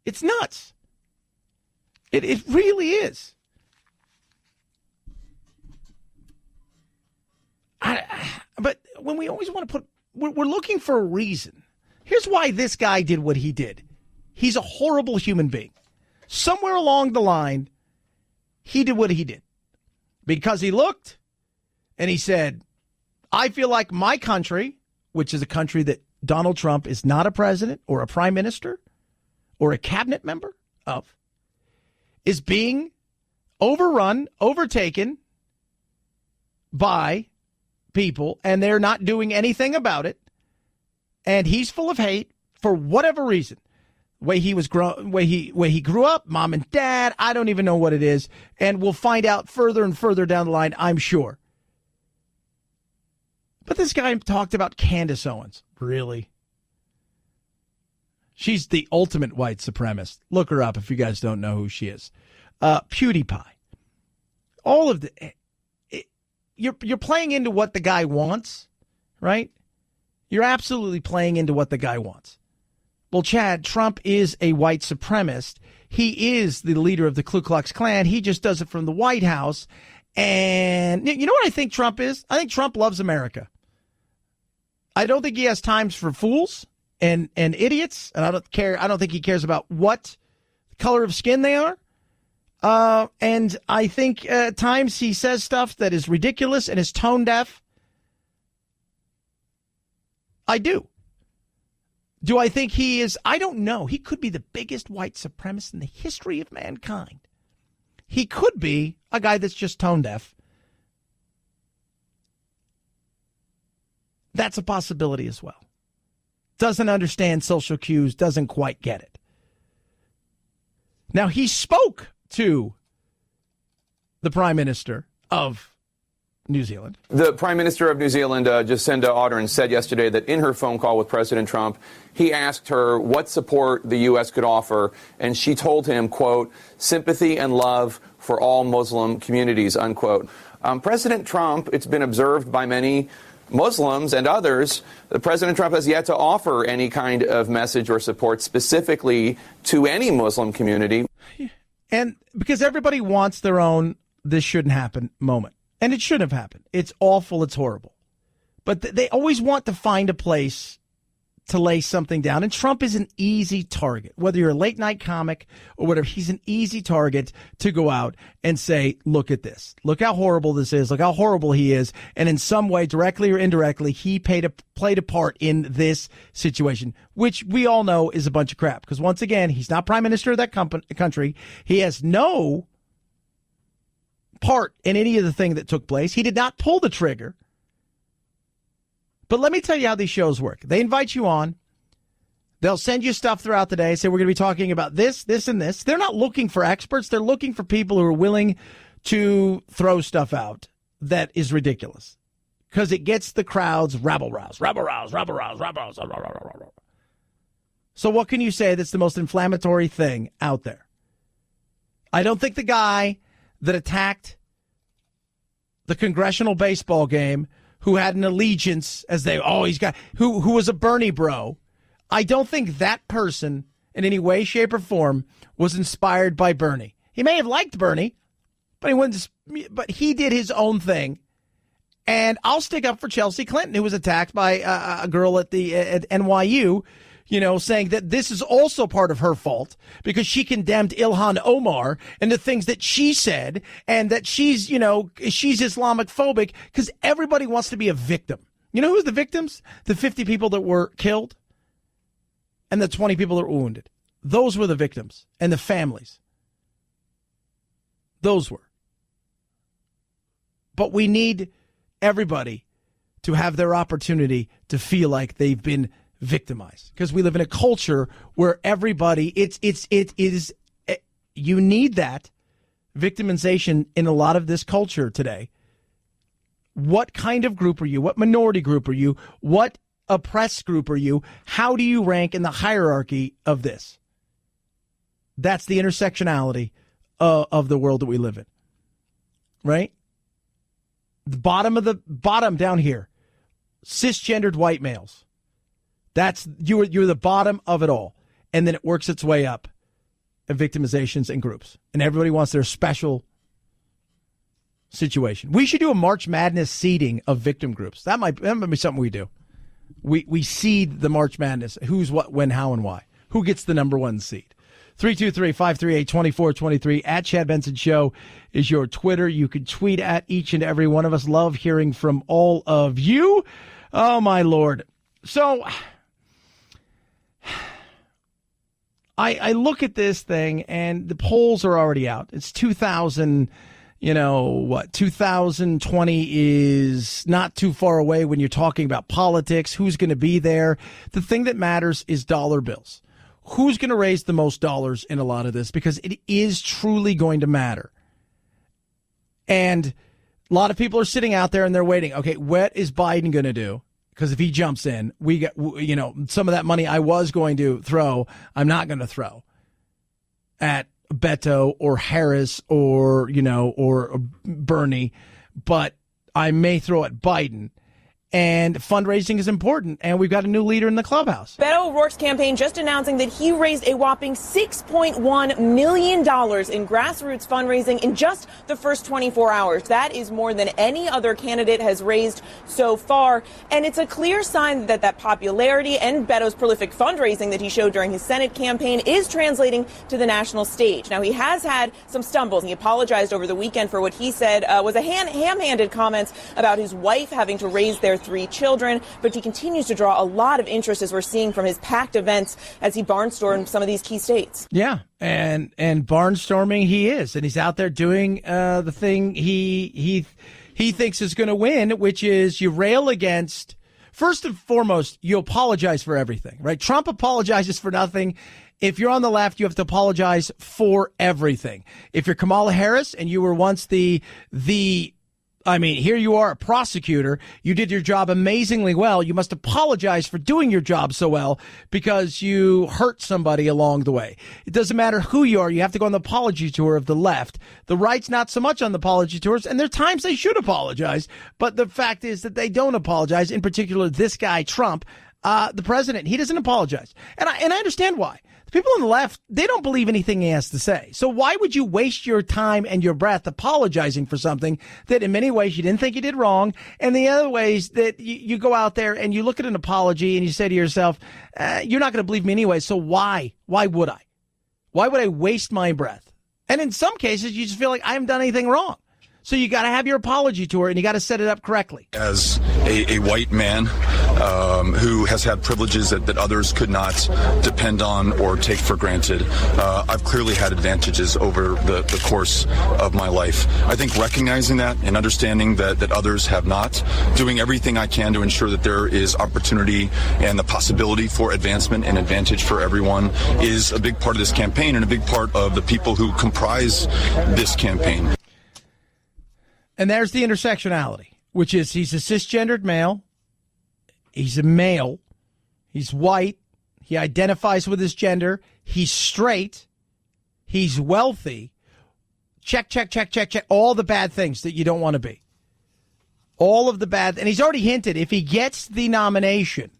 Speaker 3: It's nuts. It really is. But when we always want to we're looking for a reason. Here's why this guy did what he did. He's a horrible human being. Somewhere along the line, he did what he did. Because he looked and he said, I feel like my country, which is a country that Donald Trump is not a president or a prime minister or a cabinet member of, is being overrun, overtaken by people, and they're not doing anything about it. And he's full of hate for whatever reason. Way he grew up, mom and dad, I don't even know what it is. And we'll find out further and further down the line, I'm sure. But this guy talked about Candace Owens. Really? She's the ultimate white supremacist. Look her up if you guys don't know who she is. PewDiePie. All of the... You're playing into what the guy wants, right? You're absolutely playing into what the guy wants. Well, Chad, Trump is a white supremacist. He is the leader of the Ku Klux Klan. He just does it from the White House. And you know what I think Trump is? I think Trump loves America. I don't think he has times for fools and idiots. And I don't think he cares about what color of skin they are. And I think at times he says stuff that is ridiculous and is tone deaf. I do. Do I think he is? I don't know. He could be the biggest white supremacist in the history of mankind. He could be a guy that's just tone deaf. That's a possibility as well. Doesn't understand social cues, doesn't quite get it. Now, he spoke to the Prime Minister of New Zealand.
Speaker 16: The Prime Minister of New Zealand, Jacinda Ardern, said yesterday that in her phone call with President Trump, he asked her what support the U.S. could offer, and she told him, quote, sympathy and love for all Muslim communities, unquote. President Trump, it's been observed by many Muslims and others, President Trump has yet to offer any kind of message or support specifically to any Muslim community.
Speaker 3: And because everybody wants their own this shouldn't happen moment. And it shouldn't have happened. It's awful. It's horrible. But they always want to find a place to lay something down. And Trump is an easy target. Whether you're a late night comic or whatever, he's an easy target to go out and say, look at this. Look how horrible this is. Look how horrible he is. And in some way, directly or indirectly, he played a part in this situation, which we all know is a bunch of crap. Because once again, he's not prime minister of that country. He has no part in any of the thing that took place. He did not pull the trigger. But let me tell you how these shows work. They invite you on. They'll send you stuff throughout the day. Say, we're going to be talking about this, this, and this. They're not looking for experts. They're looking for people who are willing to throw stuff out that is ridiculous. Because it gets the crowds rabble-roused. So what can you say that's the most inflammatory thing out there? I don't think the guy that attacked the congressional baseball game who had an allegiance who was a Bernie bro. I don't think that person in any way, shape, or form was inspired by Bernie. He may have liked Bernie, but he did his own thing. And I'll stick up for Chelsea Clinton, who was attacked by a girl at NYU saying that this is also part of her fault because she condemned Ilhan Omar and the things that she said and that she's Islamic phobic because everybody wants to be a victim. You know who's the victims? The 50 people that were killed and the 20 people that were wounded. Those were the victims and the families. Those were. But we need everybody to have their opportunity to feel like they've been victimized because we live in a culture where everybody you need that victimization in a lot of this culture today. What kind of group are you? What minority group are you? What oppressed group are you? How do you rank in the hierarchy of this? That's the intersectionality of the world that we live in, right? The bottom down here, cisgendered white males. That's you're the bottom of it all, and then it works its way up, and victimizations and groups, and everybody wants their special situation. We should do a March Madness seeding of victim groups. That might be something we do. We seed the March Madness. Who's what, when, how, and why. Who gets the number one seed? 323-538-2423 at Chad Benson Show is your Twitter. You can tweet at each and every one of us. Love hearing from all of you. Oh, my Lord. So I look at this thing, and the polls are already out. It's 2020 is not too far away when you're talking about politics. Who's going to be there? The thing that matters is dollar bills. Who's going to raise the most dollars in a lot of this? Because it is truly going to matter. And a lot of people are sitting out there and they're waiting. Okay, what is Biden going to do? Because if he jumps in, we get, some of that money I was going to throw, I'm not going to throw at Beto or Harris or Bernie, but I may throw at Biden. And fundraising is important, and we've got a new leader in the clubhouse.
Speaker 17: Beto O'Rourke's campaign just announcing that he raised a whopping $6.1 million in grassroots fundraising in just the first 24 hours. That is more than any other candidate has raised so far, and it's a clear sign that popularity and Beto's prolific fundraising that he showed during his Senate campaign is translating to the national stage. Now, he has had some stumbles. He apologized over the weekend for what he said was a ham-handed comments about his wife having to raise their 3 children, but he continues to draw a lot of interest, as we're seeing from his packed events as he barnstorms some of these key states.
Speaker 3: Yeah, and barnstorming he is, and he's out there doing the thing he thinks is going to win, which is you rail against. First and foremost, you apologize for everything, right? Trump apologizes for nothing. If you're on the left, you have to apologize for everything. If you're Kamala Harris and you were once here you are, a prosecutor. You did your job amazingly well. You must apologize for doing your job so well because you hurt somebody along the way. It doesn't matter who you are. You have to go on the apology tour of the left. The right's not so much on the apology tours, and there are times they should apologize. But the fact is that they don't apologize. In particular, this guy, Trump, the president, he doesn't apologize. And I understand why. The people on the left, they don't believe anything he has to say. So why would you waste your time and your breath apologizing for something that in many ways you didn't think you did wrong, and the other ways that you go out there and you look at an apology and you say to yourself, you're not going to believe me anyway, so why? Why would I? Why would I waste my breath? And in some cases, you just feel like I haven't done anything wrong. So you got to have your apology tour, and you got to set it up correctly.
Speaker 7: As a white man who has had privileges that others could not depend on or take for granted, I've clearly had advantages over the course of my life. I think recognizing that and understanding that others have not, doing everything I can to ensure that there is opportunity and the possibility for advancement and advantage for everyone is a big part of this campaign and a big part of the people who comprise this campaign.
Speaker 3: And there's the intersectionality, which is he's a cisgendered male. He's a male. He's white. He identifies with his gender. He's straight. He's wealthy. Check. All the bad things that you don't want to be. All of the bad. And he's already hinted if he gets the nomination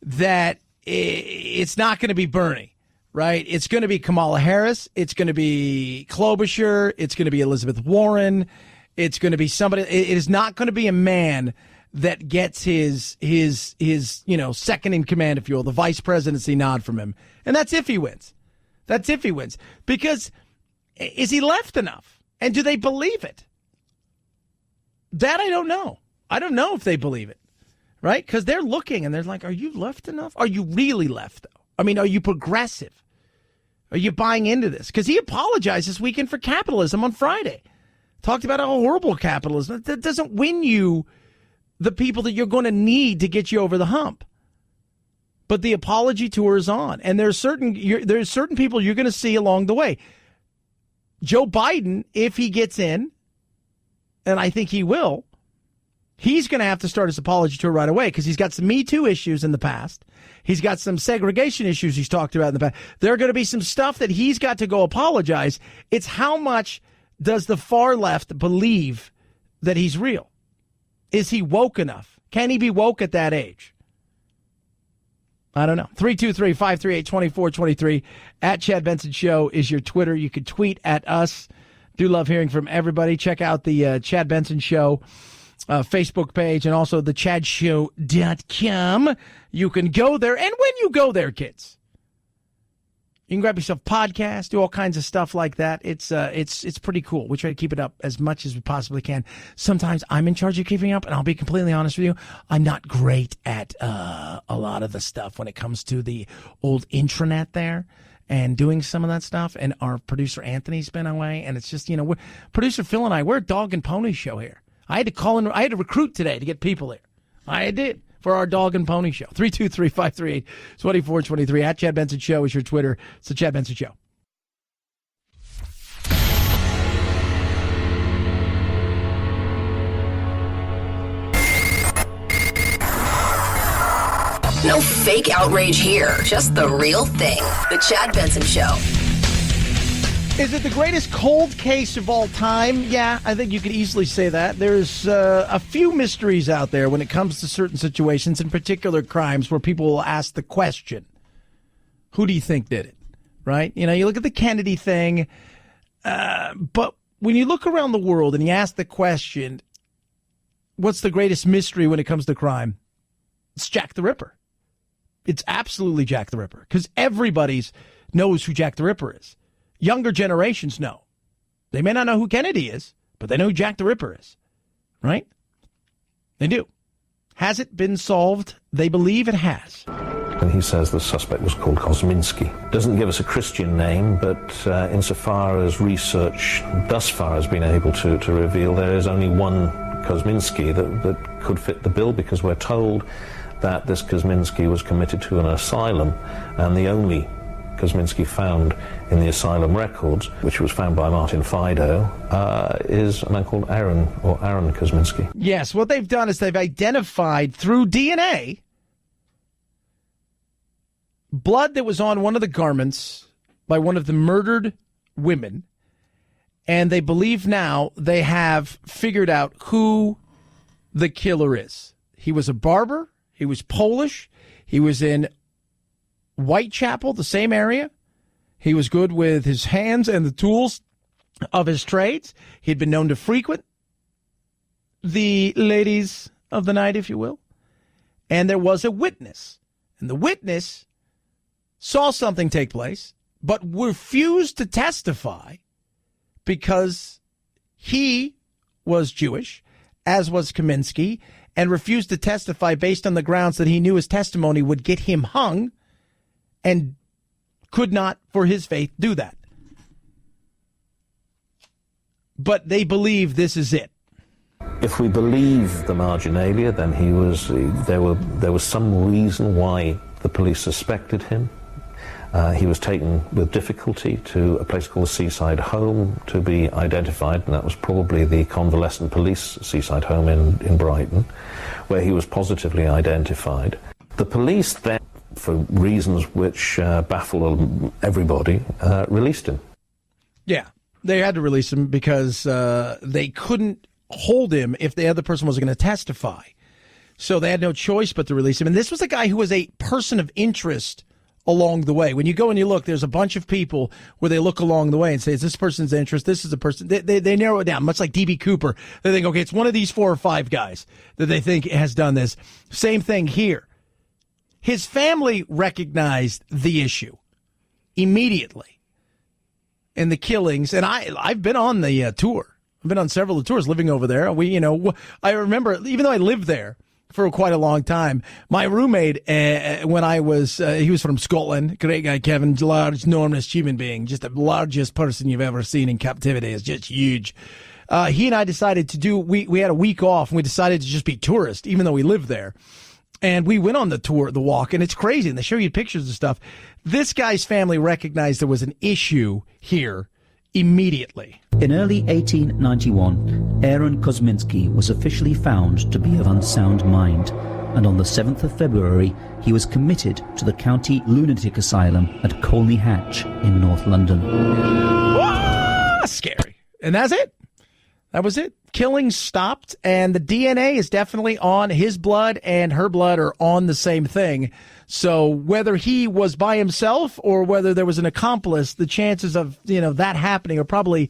Speaker 3: that it's not going to be Bernie, right? It's going to be Kamala Harris. It's going to be Klobuchar. It's going to be Elizabeth Warren. It's going to be somebody. It is not going to be a man that gets his second in command, if you will, the vice presidency nod from him. And that's if he wins. That's if he wins. Because is he left enough? And do they believe it? That I don't know. I don't know if they believe it, right? Because they're looking and they're like, are you left enough? Are you really left, though? I mean, are you progressive? Are you buying into this? Because he apologized this weekend for capitalism on Friday. Talked about how horrible capitalism. That doesn't win you the people that you're going to need to get you over the hump. But the apology tour is on. And there's certain people you're going to see along the way. Joe Biden, if he gets in, and I think he will, he's going to have to start his apology tour right away because he's got some Me Too issues in the past. He's got some segregation issues he's talked about in the past. There are going to be some stuff that he's got to go apologize. It's how much does the far left believe that he's real? Is he woke enough? Can he be woke at that age? I don't know. 323-538-2423 at Chad Benson Show is your Twitter. You can tweet at us. Do love hearing from everybody. Check out the Chad Benson Show Facebook page and also the chadshow.com. You can go there. And when you go there, kids, you can grab yourself podcasts, do all kinds of stuff like that. It's pretty cool. We try to keep it up as much as we possibly can. Sometimes I'm in charge of keeping up, and I'll be completely honest with you. I'm not great at a lot of the stuff when it comes to the old intranet there and doing some of that stuff. And our producer Anthony's been away, and it's just, producer Phil and I, we're a dog and pony show here. I had to call in, I had to recruit today to get people here. I did. For our dog and pony show. 323-538-2423 at Chad Benson Show is your Twitter. It's the Chad Benson Show.
Speaker 1: No fake outrage here. Just the real thing. The Chad Benson Show.
Speaker 3: Is it the greatest cold case of all time? Yeah, I think you could easily say that. There's a few mysteries out there when it comes to certain situations, in particular crimes, where people will ask the question, who do you think did it? Right? You look at the Kennedy thing, but when you look around the world and you ask the question, what's the greatest mystery when it comes to crime? It's Jack the Ripper. It's absolutely Jack the Ripper, because everybody knows who Jack the Ripper is. Younger generations know. They may not know who Kennedy is, but they know who Jack the Ripper is. Right? They do. Has it been solved? They believe it has.
Speaker 18: And he says the suspect was called Kosminski. Doesn't give us a Christian name, but insofar as research thus far has been able to reveal, there is only one Kosminski that could fit the bill, because we're told that this Kosminski was committed to an asylum, and the only Kosminski found in the asylum records, which was found by Martin Fido, is a man called Aaron Kosminski.
Speaker 3: Yes, what they've done is they've identified through DNA blood that was on one of the garments by one of the murdered women, and they believe now they have figured out who the killer is. He was a barber, he was Polish, he was in Whitechapel, the same area. He was good with his hands and the tools of his trades. He'd been known to frequent the ladies of the night, if you will. And there was a witness. And the witness saw something take place, but refused to testify because he was Jewish, as was Kaminsky, and refused to testify based on the grounds that he knew his testimony would get him hung, and could not, for his faith, do that. But they believe this is it.
Speaker 18: If we believe the marginalia, then there was some reason why the police suspected him. He was taken with difficulty to a place called the Seaside Home to be identified, and that was probably the convalescent police Seaside Home in Brighton, where he was positively identified. The police then, for reasons which baffle everybody, released him.
Speaker 3: Yeah, they had to release him because they couldn't hold him if the other person was going to testify. So they had no choice but to release him. And this was a guy who was a person of interest along the way. When you go and you look, there's a bunch of people where they look along the way and say, is this person's interest? This is the person. They narrow it down, much like D.B. Cooper. They think, okay, it's one of these 4 or 5 guys that they think has done this. Same thing here. His family recognized the issue immediately in the killings. And I've been on the tour. I've been on several of the tours living over there. I remember, even though I lived there for quite a long time, my roommate, when I was, he was from Scotland, great guy, Kevin, large, enormous human being, just the largest person you've ever seen in captivity, is just huge. He and I decided to we had a week off and we decided to just be tourists, even though we lived there. And we went on the tour, the walk, and it's crazy. And they show you pictures and stuff. This guy's family recognized there was an issue here immediately.
Speaker 19: In early 1891, Aaron Kosminski was officially found to be of unsound mind, and on the 7th of February, he was committed to the County Lunatic Asylum at Colney Hatch in North London.
Speaker 3: Scary. And that's it. That was it. Killing stopped, and the DNA is definitely on his blood and her blood are on the same thing. So whether he was by himself or whether there was an accomplice, the chances of, that happening are probably,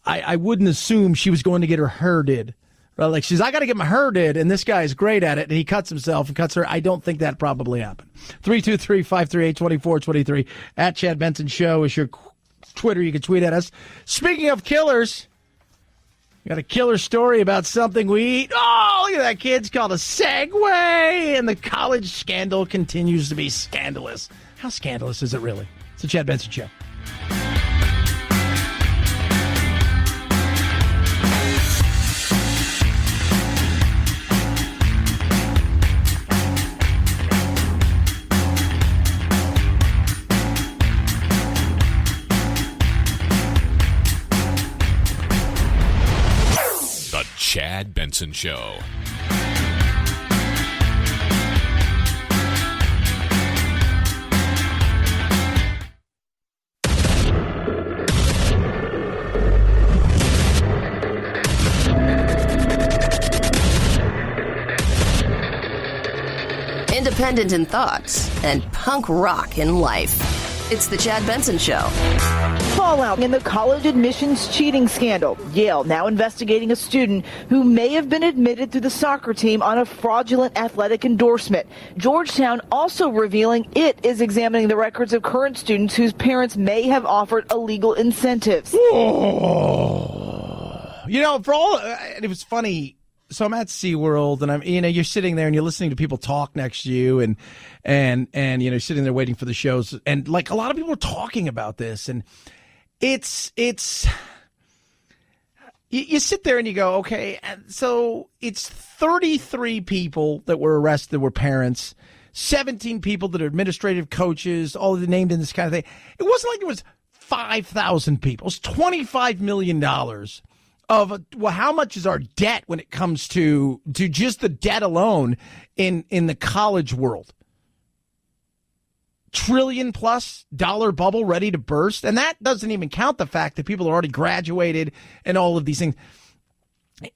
Speaker 3: I wouldn't assume she was going to get her herded. Right? Like I got to get my herded, and this guy is great at it, and he cuts himself and cuts her. I don't think that probably happened. 323-538-2423 at Chad Benson Show is your Twitter. You can tweet at us. Speaking of killers, got a killer story about something we eat. Oh, look at that, kids. Called a Segway. And the college scandal continues to be scandalous. How scandalous is it really? It's the Chad Benson Show.
Speaker 9: Chad Benson Show.
Speaker 1: Independent in thoughts and punk rock in life. It's the Chad Benson Show.
Speaker 20: Fallout in the college admissions cheating scandal. Yale now investigating a student who may have been admitted to the soccer team on a fraudulent athletic endorsement. Georgetown also revealing it is examining the records of current students whose parents may have offered illegal incentives.
Speaker 3: Oh. For all, it was funny. So I'm at SeaWorld, and I'm, you're sitting there and you're listening to people talk next to you, and sitting there waiting for the shows, and like a lot of people are talking about this, and it's you sit there and you go, okay, so it's 33 people that were arrested were parents, 17 people that are administrative coaches, all named in this kind of thing. It wasn't like it was 5,000 people. It's $25 million. How much is our debt when it comes to just the debt alone in the college world? $1 trillion+ bubble ready to burst. And that doesn't even count the fact that people are already graduated and all of these things.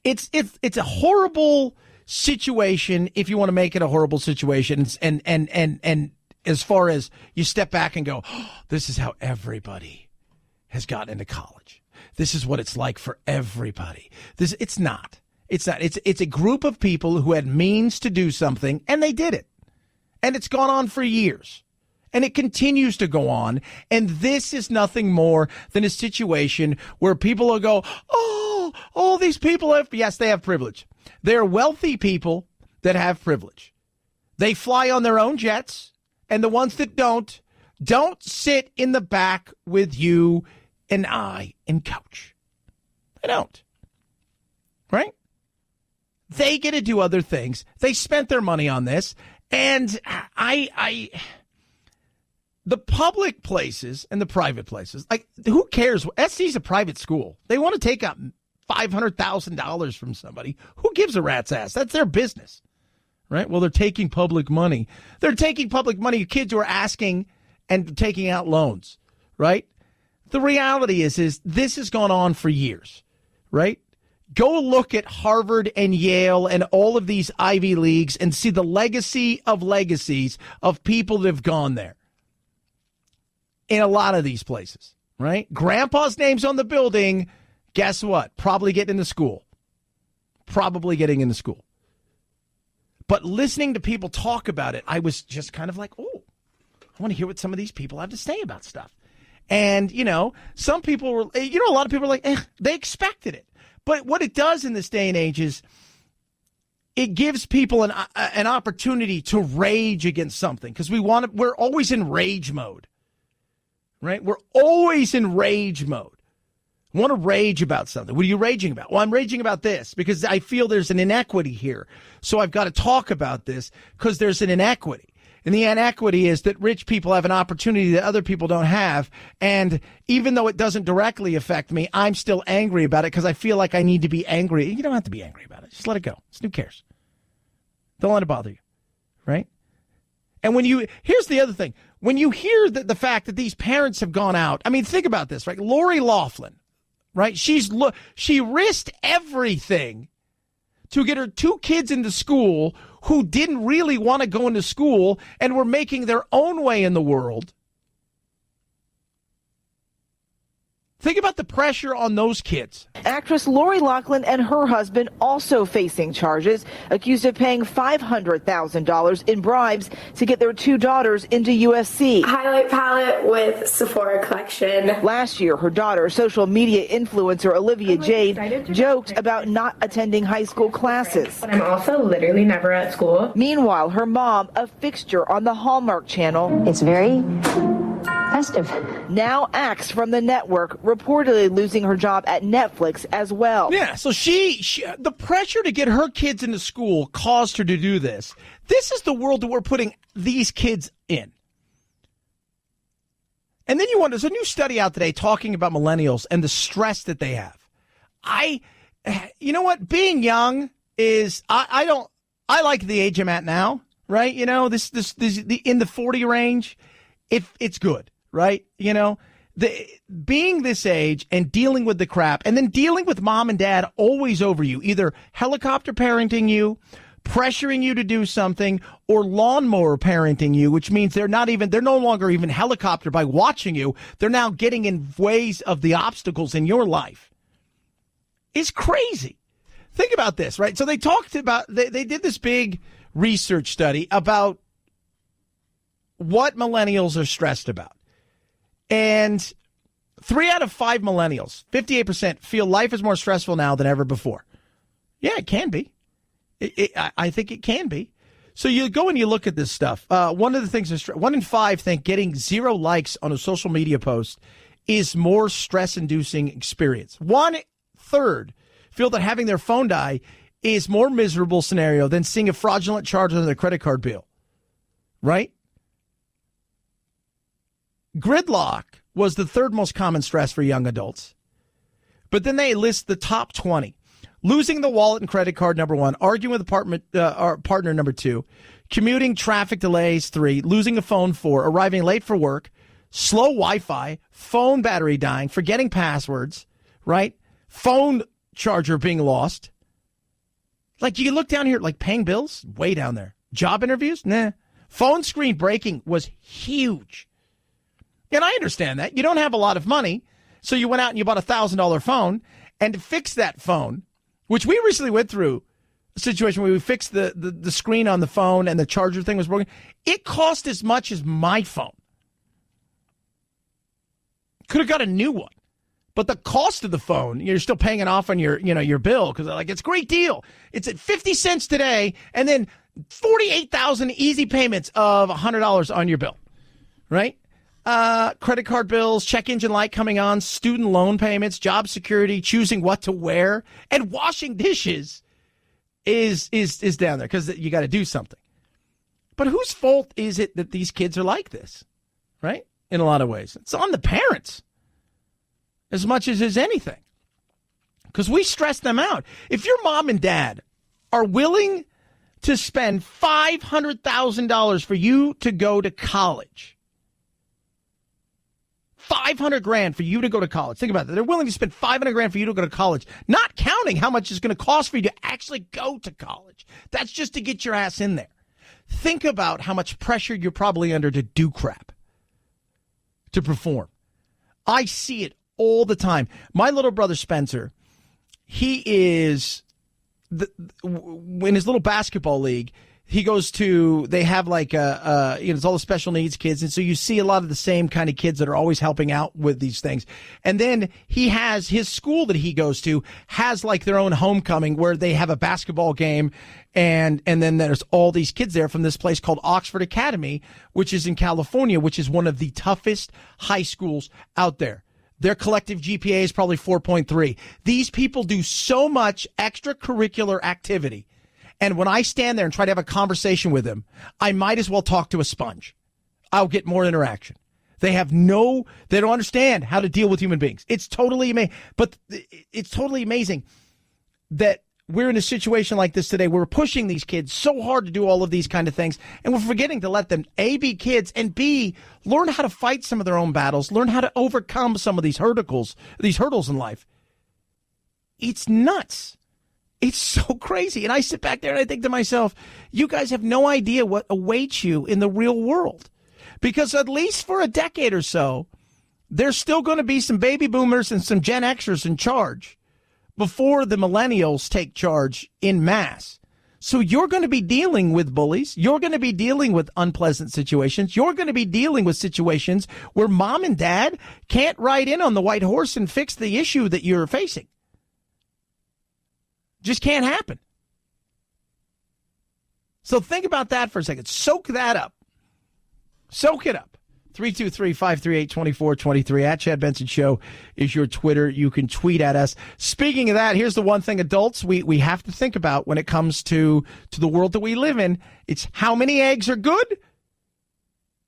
Speaker 3: It's a horrible situation if you want to make it a horrible situation. And as far as you step back and go, oh, this is how everybody has gotten into college. This is what it's like for everybody. It's not. It's a group of people who had means to do something, and they did it. And it's gone on for years. And it continues to go on. And this is nothing more than a situation where people will go, oh, all these people have, yes, they have privilege. They're wealthy people that have privilege. They fly on their own jets, and the ones that don't sit in the back with you and I and Couch. They don't. Right? They get to do other things. They spent their money on this. And the public places and the private places, like, who cares? SC's a private school. They want to take up $500,000 from somebody. Who gives a rat's ass? That's their business. Right? Well, they're taking public money. They're taking public money. Kids who are asking and taking out loans. Right? The reality is this has gone on for years, right? Go look at Harvard and Yale and all of these Ivy Leagues and see the legacy of legacies of people that have gone there. in a lot of these places, right? Grandpa's name's on the building. Guess what? Probably getting into school. But listening to people talk about it, I was just kind of like, oh, I want to hear what some of these people have to say about stuff. And, some people were, a lot of people are like, they expected it. But what it does in this day and age is it gives people an opportunity to rage against something because we're always in rage mode, right? We're always in rage mode. I want to rage about something. What are you raging about? Well, I'm raging about this because I feel there's an inequity here. So I've got to talk about this because there's an inequity. And the inequity is that rich people have an opportunity that other people don't have. And even though it doesn't directly affect me, I'm still angry about it because I feel like I need to be angry. You don't have to be angry about it. Just let it go. Who cares? Don't let it bother you, right? And here's the other thing. When you hear the fact that these parents have gone out, I mean, think about this, right? Lori Loughlin, right? She risked everything to get her 2 kids into school who didn't really want to go into school and were making their own way in the world. Think about the pressure on those kids.
Speaker 20: Actress Lori Loughlin and her husband also facing charges, accused of paying $500,000 in bribes to get their 2 daughters into USC.
Speaker 21: Highlight palette with Sephora collection.
Speaker 20: Last year, her daughter, social media influencer Olivia Jade, joked about not attending high school classes.
Speaker 21: But I'm also literally never at school.
Speaker 20: Meanwhile, her mom, a fixture on the Hallmark Channel.
Speaker 22: It's very festive.
Speaker 20: Now axed from the network, reportedly losing her job at Netflix as well.
Speaker 3: Yeah, so she the pressure to get her kids into school caused her to do this. This is the world that we're putting these kids in. And then there's a new study out today talking about millennials and the stress that they have. You know what? Being young is, I like the age I'm at now, right? This in the 40 range, it's good. Right? Being this age and dealing with the crap and then dealing with mom and dad always over you, either helicopter parenting you, pressuring you to do something, or lawnmower parenting you, which means they're no longer even helicopter by watching you. They're now getting in ways of the obstacles in your life. It's crazy. Think about this, right? So they did this big research study about what millennials are stressed about. And 3 out of 5 millennials, 58%, feel life is more stressful now than ever before. Yeah, it can be. I think it can be. So you go and you look at this stuff. One of the things 1 in 5 think getting 0 likes on a social media post is more stress-inducing experience. 1/3 feel that having their phone die is more miserable scenario than seeing a fraudulent charge on their credit card bill. Right? Gridlock was the 3rd most common stress for young adults. But then they list the top 20. Losing the wallet and credit card, number 1. Arguing with partner, number 2. Commuting, traffic delays, 3. Losing a phone, 4. Arriving late for work. Slow Wi-Fi. Phone battery dying. Forgetting passwords. Right? Phone charger being lost. Like, you can look down here, like paying bills, way down there. Job interviews? Nah. Phone screen breaking was huge. And I understand that. You don't have a lot of money, so you went out and you bought a $1,000 phone. And to fix that phone, which we recently went through a situation where we fixed the screen on the phone and the charger thing was broken, it cost as much as my phone. Could have got a new one. But the cost of the phone, you're still paying it off on your bill because it's a great deal. It's at 50 cents today and then 48,000 easy payments of $100 on your bill, right? Credit card bills, check engine light coming on, student loan payments, job security, choosing what to wear, and washing dishes is down there because you got to do something. But whose fault is it that these kids are like this, right? In a lot of ways. It's on the parents as much as is anything because we stress them out. If your mom and dad are willing to spend $500,000 for you to go to college, $500,000 for you to go to college. Think about that. They're willing to spend $500,000 for you to go to college, not counting how much it's going to cost for you to actually go to college. That's just to get your ass in there. Think about how much pressure you're probably under to do crap, to perform. I see it all the time. My little brother Spencer, he is in his little basketball league. He goes to, they have like it's all the special needs kids. And so you see a lot of the same kind of kids that are always helping out with these things. And then he has his school that he goes to has like their own homecoming where they have a basketball game. And then there's all these kids there from this place called Oxford Academy, which is in California, which is one of the toughest high schools out there. Their collective GPA is probably 4.3. These people do so much extracurricular activity. And when I stand there and try to have a conversation with them, I might as well talk to a sponge. I'll get more interaction. They don't understand how to deal with human beings. It's totally amazing. But it's totally amazing that we're in a situation like this today. We're pushing these kids so hard to do all of these kind of things. And we're forgetting to let them, A, be kids, and B, learn how to fight some of their own battles, learn how to overcome some of these hurdles in life. It's nuts. It's so crazy. And I sit back there and I think to myself, you guys have no idea what awaits you in the real world. Because at least for a decade or so, there's still going to be some baby boomers and some Gen Xers in charge before the millennials take charge in mass. So you're going to be dealing with bullies. You're going to be dealing with unpleasant situations. You're going to be dealing with situations where mom and dad can't ride in on the white horse and fix the issue that you're facing. Just can't happen. So think about that for a second. Soak that up. Soak it up. 323-538-2423 at Chad Benson Show is your Twitter. You can tweet at us. Speaking of that, here's the one thing adults we have to think about when it comes to the world that we live in. It's how many eggs are good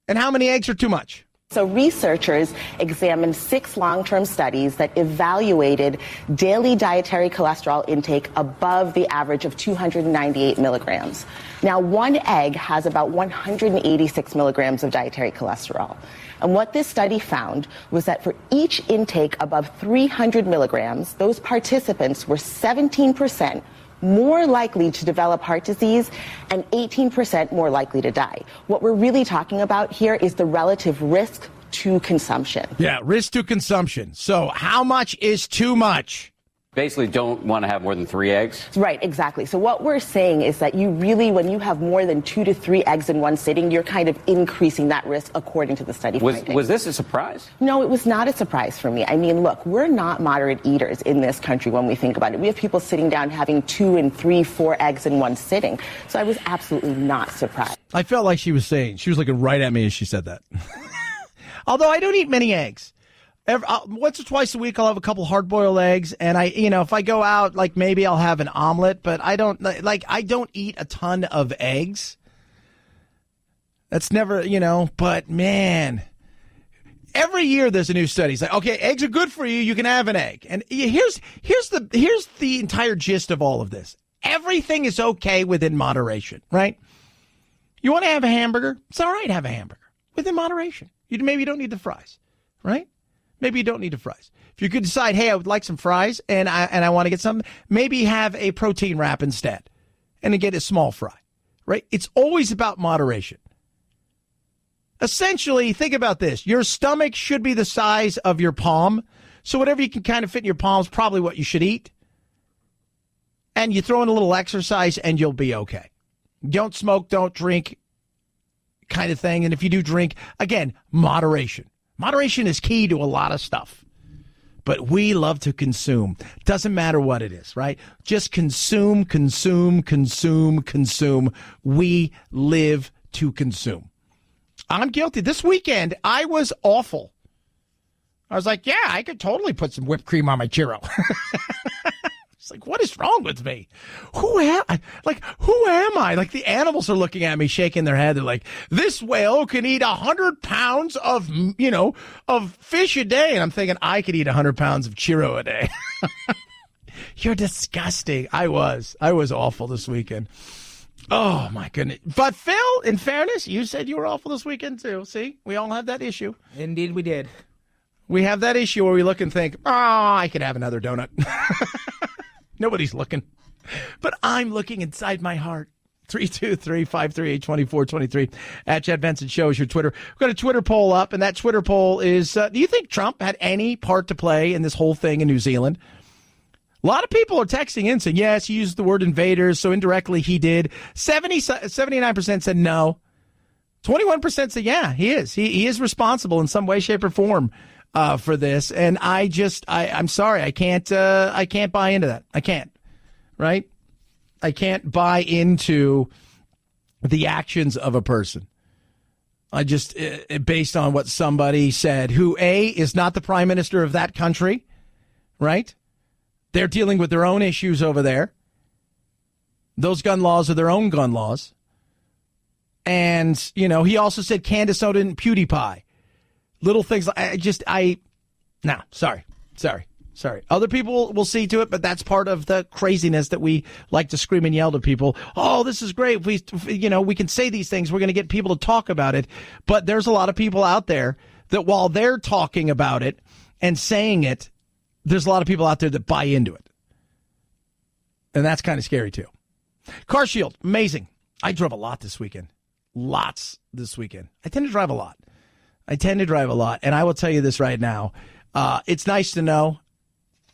Speaker 3: and how many eggs are too much.
Speaker 2: So researchers examined 6 long-term studies that evaluated daily dietary cholesterol intake above the average of 298 milligrams. Now, one egg has about 186 milligrams of dietary cholesterol. And what this study found was that for each intake above 300 milligrams, those participants were 17% more likely to develop heart disease and 18% more likely to die. What we're really talking about here is the relative risk to consumption.
Speaker 3: Yeah, risk to consumption. So how much is too much?
Speaker 4: Basically don't want to have more than 3 eggs?
Speaker 2: Right, exactly. So what we're saying is that you really, when you have more than 2 to 3 eggs in one sitting, you're kind of increasing that risk according to the study findings.
Speaker 4: Was this a surprise?
Speaker 2: No, it was not a surprise for me. I mean, look, we're not moderate eaters in this country when we think about it. We have people sitting down having 2 and 3, 4 eggs in one sitting. So I was absolutely not surprised.
Speaker 3: I felt like she was looking right at me as she said that. Although I don't eat many eggs. Once or twice a week, I'll have a couple hard-boiled eggs, and if I go out, like maybe I'll have an omelet, but I don't eat a ton of eggs. That's never, but man, every year there's a new study. It's like, okay, eggs are good for you. You can have an egg. And here's the entire gist of all of this. Everything is okay within moderation, right? You want to have a hamburger? It's all right to have a hamburger within moderation. Maybe you don't need the fries, right? Maybe you don't need the fries. If you could decide, hey, I would like some fries and I want to get something, maybe have a protein wrap instead and then get a small fry, right? It's always about moderation. Essentially, think about this. Your stomach should be the size of your palm. So whatever you can kind of fit in your palm is probably what you should eat. And you throw in a little exercise and you'll be okay. Don't smoke, don't drink kind of thing. And if you do drink, again, moderation. Moderation is key to a lot of stuff, but we love to consume. Doesn't matter what it is, right? Just consume, consume, consume, consume. We live to consume. I'm guilty. This weekend, I was awful. I was like, yeah, I could totally put some whipped cream on my churro. It's like, what is wrong with me? Who am I? Like the animals are looking at me, shaking their head. They're like, this whale can eat 100 pounds of fish a day. And I'm thinking I could eat 100 pounds of churro a day. You're disgusting. I was awful this weekend. Oh my goodness. But Phil, in fairness, you said you were awful this weekend too. See, we all have that issue.
Speaker 6: Indeed we did.
Speaker 3: We have that issue where we look and think, I could have another donut. Nobody's looking. But I'm looking inside my heart. 323-538-2423 at Chad Benson Show is your Twitter. We've got a Twitter poll up, and that Twitter poll is, do you think Trump had any part to play in this whole thing in New Zealand? A lot of people are texting in saying, yes, he used the word invaders, so indirectly he did. 79% said no. 21% said, yeah, he is. He is responsible in some way, shape, or form for this. And I'm sorry, I can't buy into that. I can't, right? I can't buy into the actions of a person. I just, based on what somebody said, who, A, is not the prime minister of that country, right? They're dealing with their own issues over there. Those gun laws are their own gun laws. And, you know, he also said Candace Oden and PewDiePie. Little things. Sorry. Other people will see to it, but that's part of the craziness that we like to scream and yell to people. Oh, this is great. We can say these things. We're going to get people to talk about it. But there's a lot of people out there that while they're talking about it and saying it, there's a lot of people out there that buy into it. And that's kind of scary, too. Car Shield, amazing. I drove a lot this weekend. Lots this weekend. I tend to drive a lot. And I will tell you this right now. It's nice to know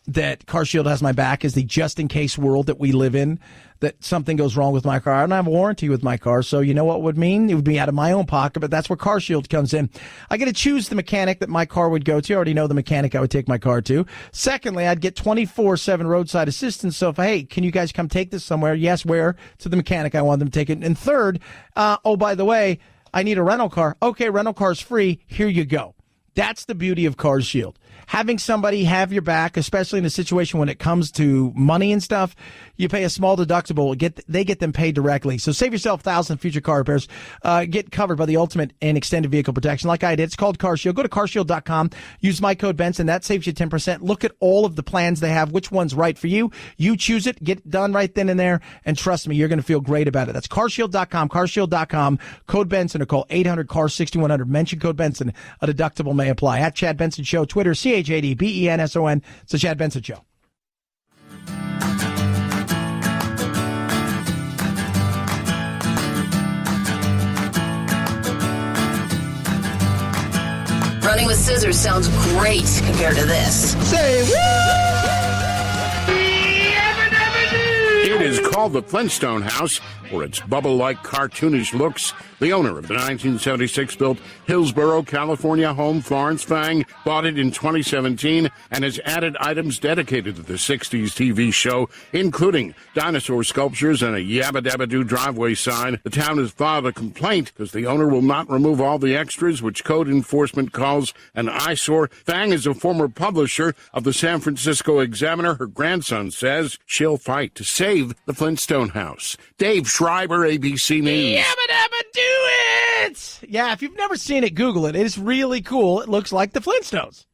Speaker 3: that Car Shield has my back as the just-in-case world that we live in, that something goes wrong with my car. I don't have a warranty with my car, so you know what it would mean? It would be out of my own pocket, but that's where Car Shield comes in. I get to choose the mechanic that my car would go to. I already know the mechanic I would take my car to. Secondly, I'd get 24/7 roadside assistance, so if, hey, can you guys come take this somewhere? Yes, where? To the mechanic I want them to take it. And third, by the way, I need a rental car. Okay, rental car's free. Here you go. That's the beauty of Car Shield. Having somebody have your back, especially in a situation when it comes to money and stuff, you pay a small deductible. They get them paid directly. So save yourself thousands in future car repairs. Get covered by the ultimate and extended vehicle protection like I did. It's called Car Shield. Go to carshield.com. Use my code Benson. That saves you 10%. Look at all of the plans they have. Which one's right for you? You choose it. Get it done right then and there. And trust me, you're going to feel great about it. That's carshield.com. Carshield.com. Code Benson or call 800-CAR-6100. Mention code Benson. A deductible may apply. At Chad Benson Show. Twitter, CHADBENSON. It's the Chad Benson Show.
Speaker 1: Running with scissors sounds great compared to this.
Speaker 3: Say what?
Speaker 5: It is called the Flintstone House for its bubble-like cartoonish looks. The owner of the 1976-built Hillsborough, California home, Florence Fang, bought it in 2017 and has added items dedicated to the 60s TV show, including dinosaur sculptures and a Yabba Dabba Doo driveway sign. The town has filed a complaint because the owner will not remove all the extras, which code enforcement calls an eyesore. Fang is a former publisher of the San Francisco Examiner. Her grandson says she'll fight to save the Flintstone House. Dave Schreiber, ABC News.
Speaker 3: Yabba Dabba Do it! Yeah, if you've never seen it, Google it. It's really cool. It looks like the Flintstones.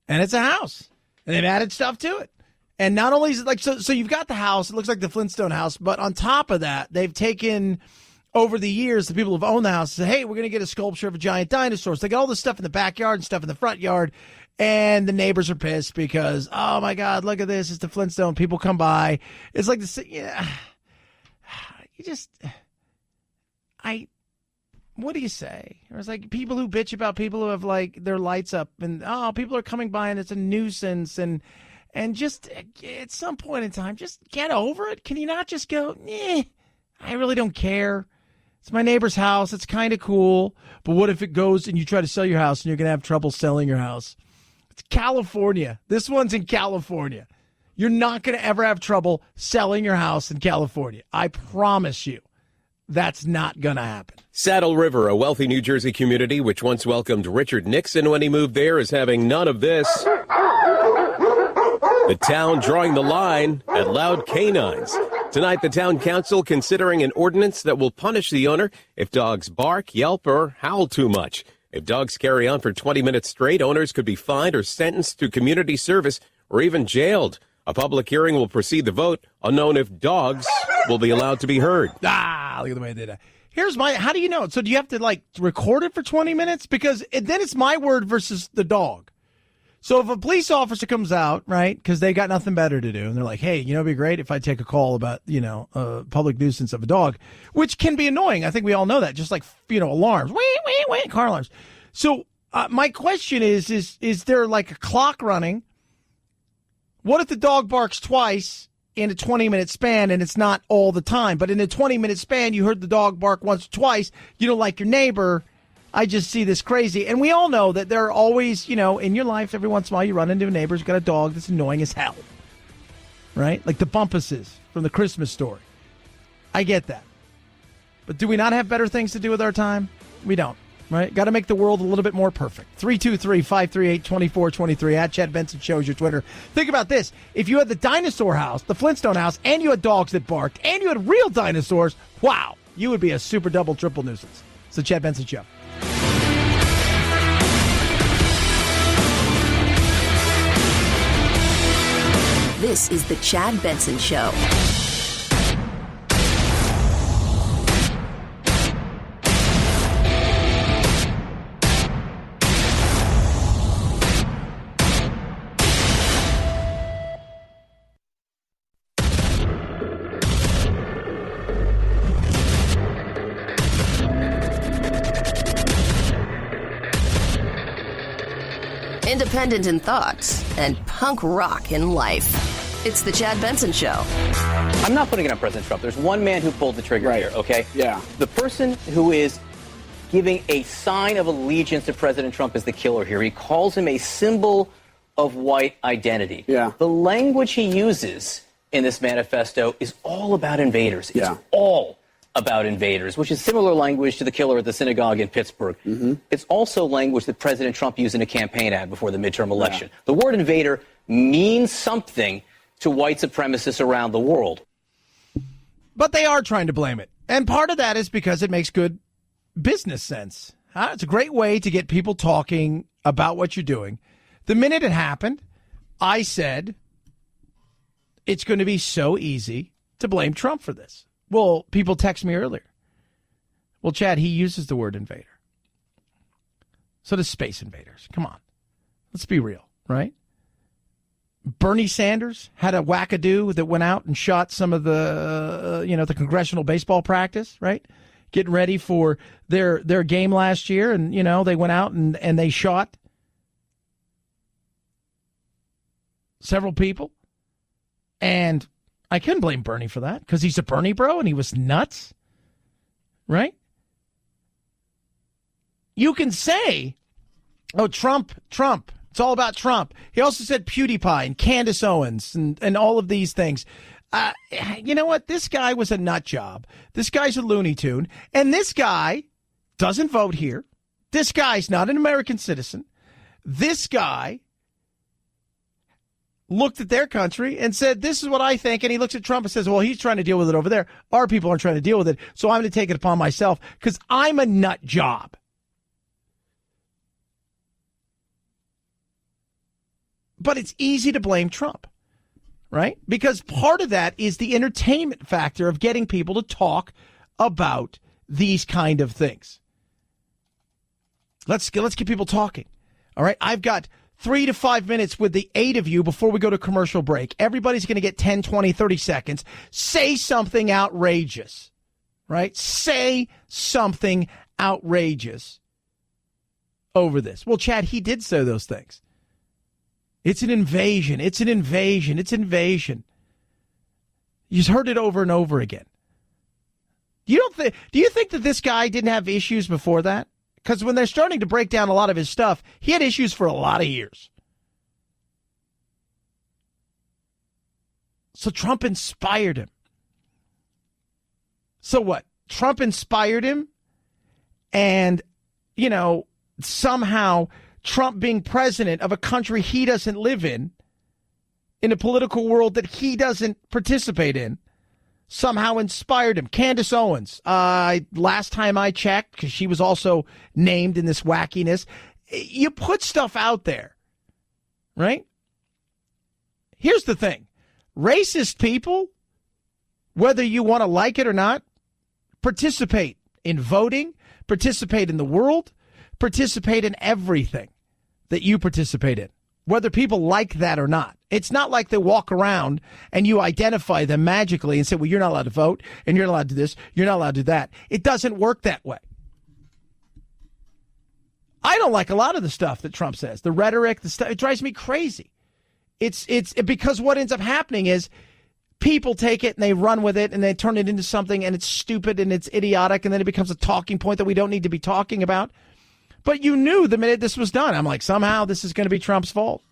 Speaker 3: And it's a house. And they've added stuff to it. And not only is it like, so you've got the house, it looks like the Flintstone house, but on top of that, they've taken, over the years, the people who've owned the house said, hey, we're going to get a sculpture of a giant dinosaur. So they got all this stuff in the backyard and stuff in the front yard. And the neighbors are pissed because, oh my God, look at this. It's the Flintstone. People come by. It's like this, yeah. What do you say? It's like people who bitch about people who have like their lights up and, oh, people are coming by and it's a nuisance and just at some point in time, just get over it. Can you not just go, I really don't care. It's my neighbor's house. It's kind of cool. But what if it goes and you try to sell your house and you're going to have trouble selling your house? It's California. This one's in California. You're not going to ever have trouble selling your house in California. I promise you. That's not going to happen.
Speaker 10: Saddle River, a wealthy New Jersey community which once welcomed Richard Nixon when he moved there, is having none of this. The town drawing the line at loud canines. Tonight, the town council considering an ordinance that will punish the owner if dogs bark, yelp, or howl too much. If dogs carry on for 20 minutes straight, owners could be fined or sentenced to community service or even jailed. A public hearing will precede the vote, unknown if dogs will be allowed to be heard.
Speaker 3: Look at the way they did that. Here's how do you know? So do you have to record it for 20 minutes? Because then it's my word versus the dog. So if a police officer comes out, right, because they got nothing better to do, and they're like, hey, it'd be great if I take a call about, public nuisance of a dog, which can be annoying. I think we all know that, just like, alarms, car alarms. So my question is there like a clock running? What if the dog barks twice in a 20-minute span, and it's not all the time, but in a 20-minute span, you heard the dog bark once or twice, you don't like your neighbor. I just see this crazy. And we all know that there are always, in your life, every once in a while, you run into a neighbor who's got a dog that's annoying as hell. Right? Like the Bumpuses from the Christmas Story. I get that. But do we not have better things to do with our time? We don't. Right? Got to make the world a little bit more perfect. 323-538-2423 at Chad Benson Show is your Twitter. Think about this. If you had the dinosaur house, the Flintstone house, and you had dogs that barked, and you had real dinosaurs, wow, you would be a super double triple nuisance. It's the Chad Benson Show.
Speaker 1: This is the Chad Benson Show. Independent in thoughts and punk rock in life. It's the Chad Benson Show.
Speaker 15: I'm not putting it on President Trump. There's one man who pulled the trigger here, okay?
Speaker 8: Yeah.
Speaker 15: The person who is giving a sign of allegiance to President Trump is the killer here. He calls him a symbol of white identity.
Speaker 8: Yeah.
Speaker 15: The language he uses in this manifesto is all about invaders. It's all about invaders, which is similar language to the killer at the synagogue in Pittsburgh.
Speaker 8: Mm-hmm.
Speaker 15: It's also language that President Trump used in a campaign ad before the midterm election. Yeah. The word invader means something to white supremacists around the world.
Speaker 3: But they are trying to blame it. And part of that is because it makes good business sense. It's a great way to get people talking about what you're doing. The minute it happened, I said, it's going to be so easy to blame Trump for this. Well, people text me earlier. Well, Chad, he uses the word invader. So does Space Invaders. Come on. Let's be real, right? Bernie Sanders had a wackadoo that went out and shot some of the, the congressional baseball practice, right? Getting ready for their game last year. And, they went out and they shot several people. And I couldn't blame Bernie for that because he's a Bernie bro and he was nuts, right? You can say, oh, Trump. It's all about Trump. He also said PewDiePie and Candace Owens and all of these things. You know what? This guy was a nut job. This guy's a Looney Tune. And this guy doesn't vote here. This guy's not an American citizen. This guy looked at their country and said, this is what I think. And he looks at Trump and says, well, he's trying to deal with it over there. Our people aren't trying to deal with it. So I'm going to take it upon myself because I'm a nut job. But it's easy to blame Trump, right? Because part of that is the entertainment factor of getting people to talk about these kind of things. Let's get people talking. All right. I've got 3 to 5 minutes with the 8 of you before we go to commercial break. Everybody's going to get 10, 20, 30 seconds. Say something outrageous, right? Say something outrageous over this. Well, Chad, he did say those things. It's an invasion. It's an invasion. It's invasion. You've heard it over and over again. Do you think that this guy didn't have issues before that? Because when they're starting to break down a lot of his stuff, he had issues for a lot of years. So Trump inspired him. So what? Trump inspired him, and, somehow Trump being president of a country he doesn't live in a political world that he doesn't participate in, somehow inspired him. Candace Owens, last time I checked, because she was also named in this wackiness, you put stuff out there, right? Here's the thing. Racist people, whether you want to like it or not, participate in voting, participate in the world, participate in everything that you participate in. whether people like that or not. It's not like they walk around and you identify them magically and say, well, you're not allowed to vote and you're not allowed to do this, you're not allowed to do that. It doesn't work that way. I don't like a lot of the stuff that Trump says, the rhetoric, the stuff. It drives me crazy. It's because what ends up happening is people take it and they run with it and they turn it into something, and it's stupid and it's idiotic, and then it becomes a talking point that we don't need to be talking about. But you knew the minute this was done. I'm like, somehow this is going to be Trump's fault.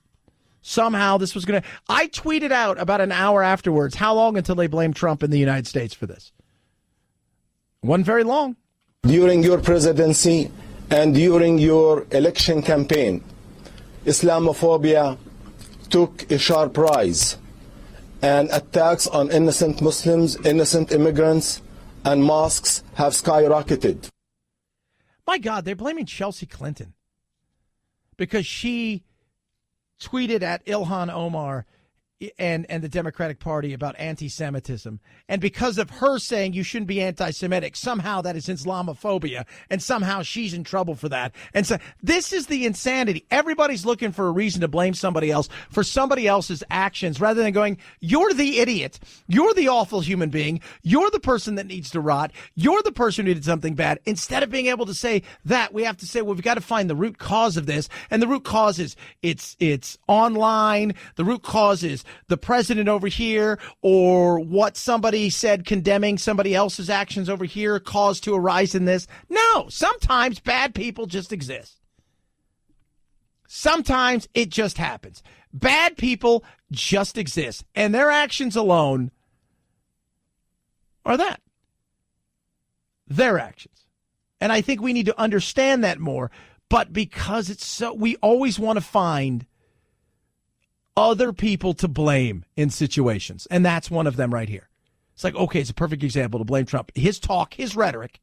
Speaker 3: Somehow this was going to. I tweeted out about an hour afterwards, how long until they blame Trump in the United States for this? It wasn't very long.
Speaker 11: During your presidency and during your election campaign, Islamophobia took a sharp rise, and attacks on innocent Muslims, innocent immigrants, and mosques have skyrocketed.
Speaker 3: My God, they're blaming Chelsea Clinton because she tweeted at Ilhan Omar and the Democratic Party about anti-Semitism. And because of her saying you shouldn't be anti-Semitic, somehow that is Islamophobia, and somehow she's in trouble for that. And so this is the insanity. Everybody's looking for a reason to blame somebody else for somebody else's actions rather than going, you're the idiot. You're the awful human being. You're the person that needs to rot. You're the person who did something bad. Instead of being able to say that, we have to say, well, we've got to find the root cause of this. And the root cause is it's online. The root cause is the president over here, or what somebody said condemning somebody else's actions over here caused to arise in this. No, sometimes bad people just exist. Sometimes it just happens. Bad people just exist, and their actions alone are that. Their actions. And I think we need to understand that more, but because it's so, we always want to find other people to blame in situations. And that's one of them right here. It's like, okay, it's a perfect example to blame Trump. His talk, his rhetoric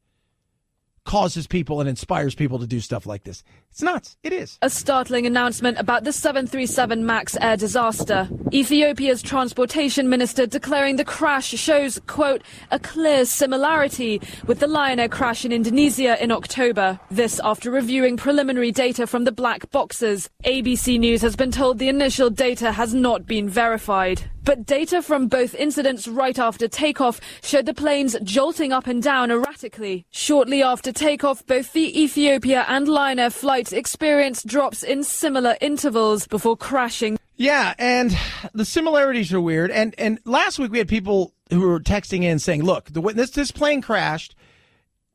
Speaker 3: causes people and inspires people to do stuff like this. It's nuts. It is.
Speaker 12: A startling announcement about the 737 MAX air disaster. Ethiopia's transportation minister declaring the crash shows, quote, a clear similarity with the Lion Air crash in Indonesia in October. This after reviewing preliminary data from the black boxes. ABC News has been told the initial data has not been verified. But data from both incidents right after takeoff showed the planes jolting up and down erratically. Shortly after takeoff, both the Ethiopia and Lion Air flights experienced drops in similar intervals before crashing.
Speaker 3: Yeah, and the similarities are weird. And last week we had people who were texting in saying, look, this plane crashed.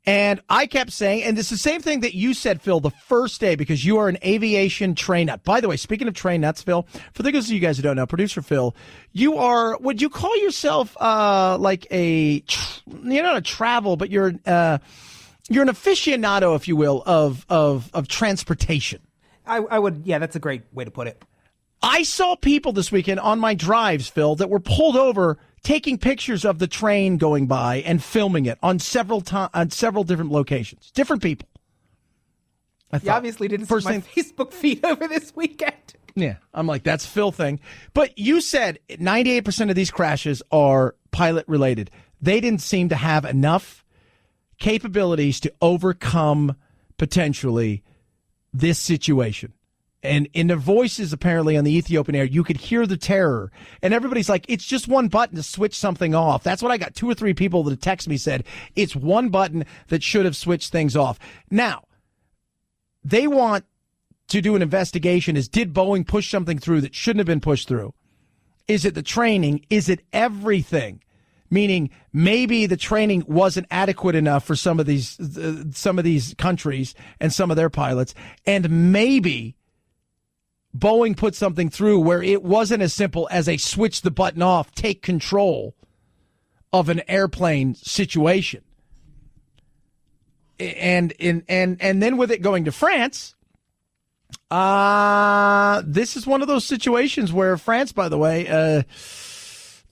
Speaker 3: And I kept saying, and it's the same thing that you said, Phil, the first day, because you are an aviation train nut. By the way, speaking of train nuts, Phil, for those of you guys who don't know, producer Phil, you are, would you call yourself like you're not a travel, but you're an aficionado, if you will, of transportation.
Speaker 6: I would, yeah, that's a great way to put it.
Speaker 3: I saw people this weekend on my drives, Phil, that were pulled over taking pictures of the train going by and filming it on several different locations. Different people.
Speaker 6: You obviously didn't see my Facebook feed over this weekend.
Speaker 3: Yeah, I'm like, that's Phil thing. But you said 98% of these crashes are pilot related. They didn't seem to have enough capabilities to overcome potentially this situation. And in the voices, apparently, on the Ethiopian Air, you could hear the terror. And everybody's like, it's just one button to switch something off. That's what I got. 2 or 3 people that text me said, it's one button that should have switched things off. Now, they want to do an investigation. Did Boeing push something through that shouldn't have been pushed through? Is it the training? Is it everything? Meaning maybe the training wasn't adequate enough for some of these countries and some of their pilots. And maybe Boeing put something through where it wasn't as simple as a switch the button off, take control of an airplane situation. And then with it going to France, this is one of those situations where France, by the way,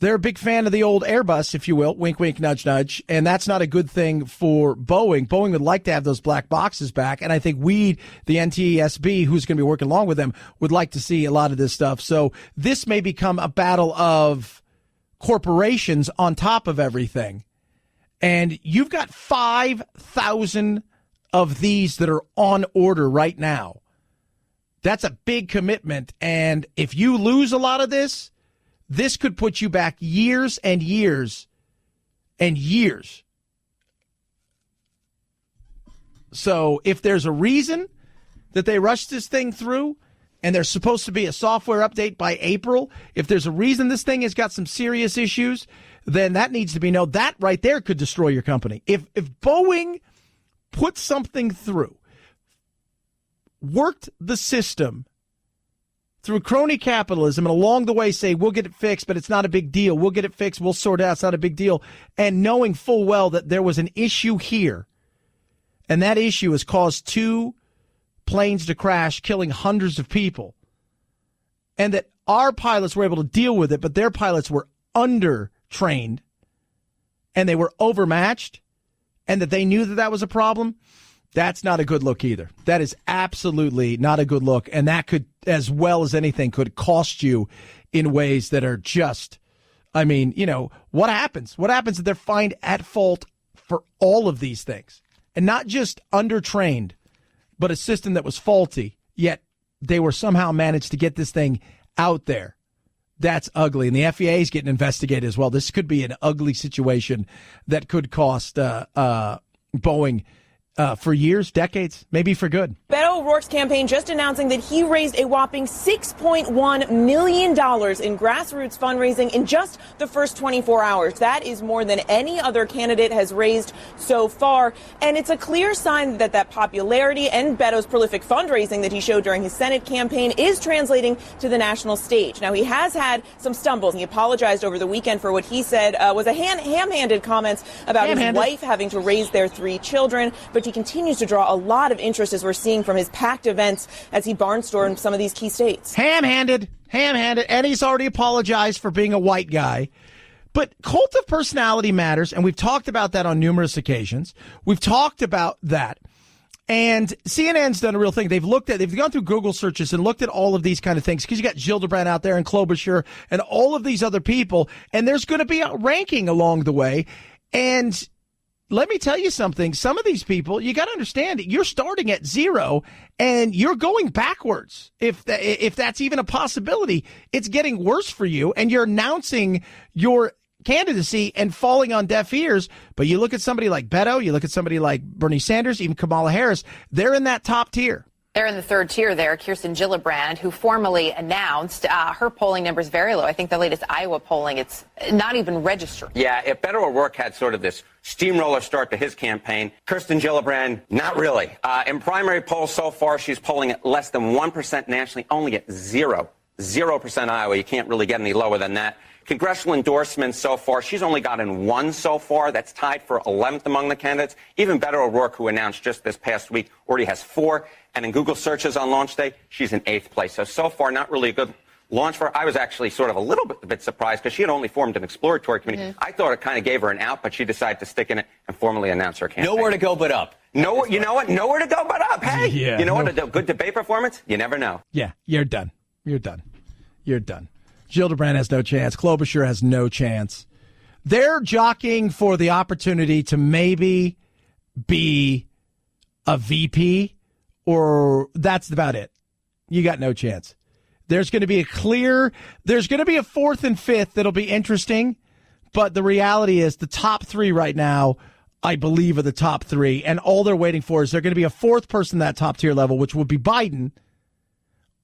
Speaker 3: they're a big fan of the old Airbus, if you will, wink, wink, nudge, nudge, and that's not a good thing for Boeing. Boeing would like to have those black boxes back, and I think we, the NTSB, who's going to be working along with them, would like to see a lot of this stuff. So this may become a battle of corporations on top of everything. And you've got 5,000 of these that are on order right now That's a big commitment. And if you lose a lot of this could put you back years and years and years. So if there's a reason that they rushed this thing through and there's supposed to be a software update by April, if there's a reason this thing has got some serious issues, then that needs to be known. That right there could destroy your company. If Boeing put something through, worked the system through crony capitalism, and along the way say, we'll get it fixed, but it's not a big deal. We'll get it fixed. We'll sort it out. It's not a big deal. And knowing full well that there was an issue here, and that issue has caused 2 planes to crash, killing hundreds of people, and that our pilots were able to deal with it, but their pilots were undertrained, and they were overmatched, and that they knew that that was a problem, that's not a good look either. That is absolutely not a good look, and that could, as well as anything, could cost you in ways that are just, I mean, you know, what happens? What happens if they're fined at fault for all of these things? And not just undertrained, but a system that was faulty, yet they were somehow managed to get this thing out there. That's ugly. And the FAA is getting investigated as well. This could be an ugly situation that could cost Boeing for years, decades, maybe for good.
Speaker 17: Beto O'Rouke's campaign just announcing that he raised a whopping $6.1 million in grassroots fundraising in just the first 24 hours. That is more than any other candidate has raised so far. And it's a clear sign that that popularity and Beto's prolific fundraising that he showed during his Senate campaign is translating to the national stage. Now, he has had some stumbles. He apologized over the weekend for what he said was a ham-handed comments about his wife having to raise their 3 children. But he continues to draw a lot of interest, as we're seeing from his packed events as he barnstormed some of these key states.
Speaker 3: Ham-handed, and he's already apologized for being a white guy. But cult of personality matters, and we've talked about that on numerous occasions. We've talked about that. And CNN's done a real thing. They've gone through Google searches and looked at all of these kind of things, because you got Gildebrand out there and Klobuchar and all of these other people, and there's going to be a ranking along the way. And let me tell you something. Some of these people, you got to understand, you're starting at 0 and you're going backwards. If that's even a possibility, it's getting worse for you, and you're announcing your candidacy and falling on deaf ears. But you look at somebody like Beto, you look at somebody like Bernie Sanders, even Kamala Harris, they're in that top tier.
Speaker 13: They're in the 3rd tier there. Kirsten Gillibrand, who formally announced her polling number is very low. I think the latest Iowa polling, it's not even registered.
Speaker 14: Yeah, if Beto O'Rouke had sort of this steamroller start to his campaign, Kirsten Gillibrand, not really. In primary polls so far, she's polling at less than 1% nationally, only at 0% Iowa. You can't really get any lower than that. Congressional endorsements so far, she's only gotten 1 so far. That's tied for 11th among the candidates. Even Beto O'Rouke, who announced just this past week, already has 4. And in Google searches on launch day, she's in 8th place. So far, not really a good launch for her. I was actually sort of a bit surprised, because she had only formed an exploratory committee. Mm-hmm. I thought it kind of gave her an out, but she decided to stick in it and formally announce her campaign.
Speaker 15: Nowhere to go but up.
Speaker 14: No, you know what? Nowhere to go but up. Hey, you know what? A good debate performance? You never know.
Speaker 3: Yeah, you're done. You're done. Gildebrand has no chance. Klobuchar has no chance. They're jockeying for the opportunity to maybe be a VP, or that's about it. You got no chance. There's going to be a 4th and 5th that'll be interesting, but the reality is the top 3 right now, I believe, are the top 3, and all they're waiting for is there going to be a 4th person that top tier level, which would be Biden,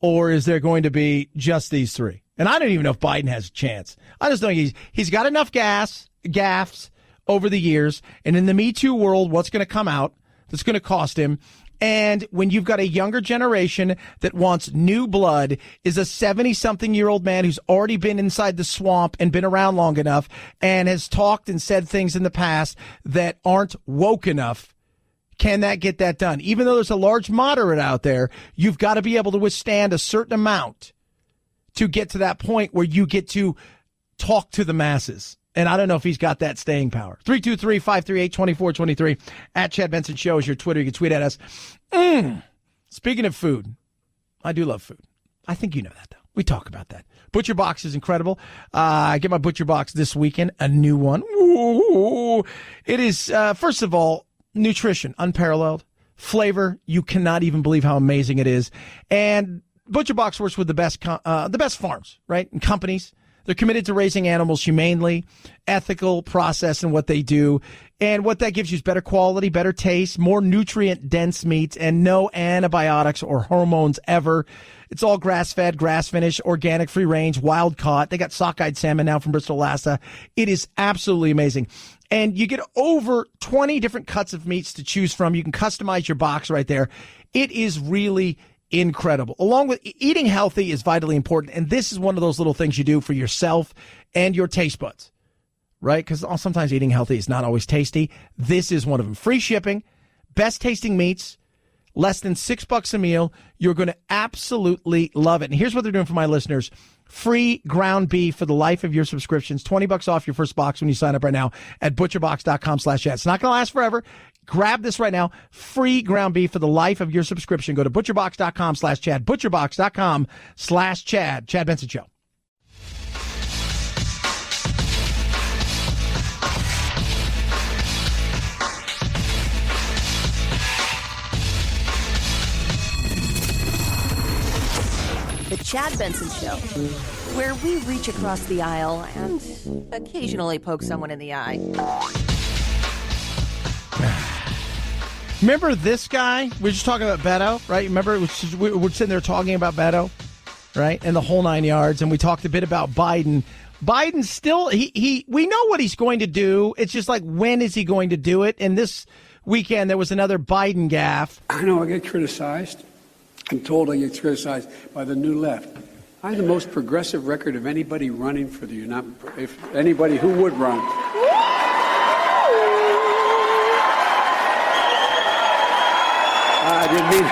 Speaker 3: or is there going to be just these 3? And I don't even know if Biden has a chance. I just know he's got enough gaffes over the years, and in the Me Too world, what's going to come out that's going to cost him? And when you've got a younger generation that wants new blood, is a 70-something-year-old man who's already been inside the swamp and been around long enough and has talked and said things in the past that aren't woke enough, can that get that done? Even though there's a large moderate out there, you've got to be able to withstand a certain amount to get to that point where you get to talk to the masses. And I don't know if he's got that staying power. 323-538-2423. At Chad Benson Show is your Twitter. You can tweet at us. Speaking of food, I do love food. I think you know that, though. We talk about that. Butcher Box is incredible. I get my Butcher Box this weekend, a new one. Ooh. It is, first of all, nutrition, unparalleled. Flavor, you cannot even believe how amazing it is. And ButcherBox works with the best farms, right, and companies. They're committed to raising animals humanely, ethical process in what they do. And what that gives you is better quality, better taste, more nutrient-dense meats, and no antibiotics or hormones ever. It's all grass-fed, grass-finished, organic, free-range, wild-caught. They got sockeyed salmon now from Bristol, Alaska. It is absolutely amazing. And you get over 20 different cuts of meats to choose from. You can customize your box right there. It is really incredible. Along with eating healthy is vitally important, and this is one of those little things you do for yourself and your taste buds, right? Because sometimes eating healthy is not always tasty. This is one of them. Free shipping, best tasting meats, less than $6 a meal. You're going to absolutely love it. And here's what they're doing for my listeners. Free ground beef for the life of your subscriptions. $20 off your first box when you sign up right now at butcherbox.com/chat. It's not going to last forever. Grab this right now. Free ground beef for the life of your subscription. Go to butcherbox.com/Chad. Butcherbox.com/Chad. Chad Benson Show.
Speaker 7: The Chad Benson Show, where we reach across the aisle and occasionally poke someone in the eye.
Speaker 3: Remember this guy? We were just talking about Beto, right? Remember, we were sitting there talking about Beto, right? And the whole 9 yards, and we talked a bit about Biden. Biden still, we know what he's going to do. It's just like, when is he going to do it? And this weekend, there was another Biden gaffe.
Speaker 8: I know I get criticized. I'm told I get criticized by the new left. I have the most progressive record of anybody running for the if anybody who would run. I didn't mean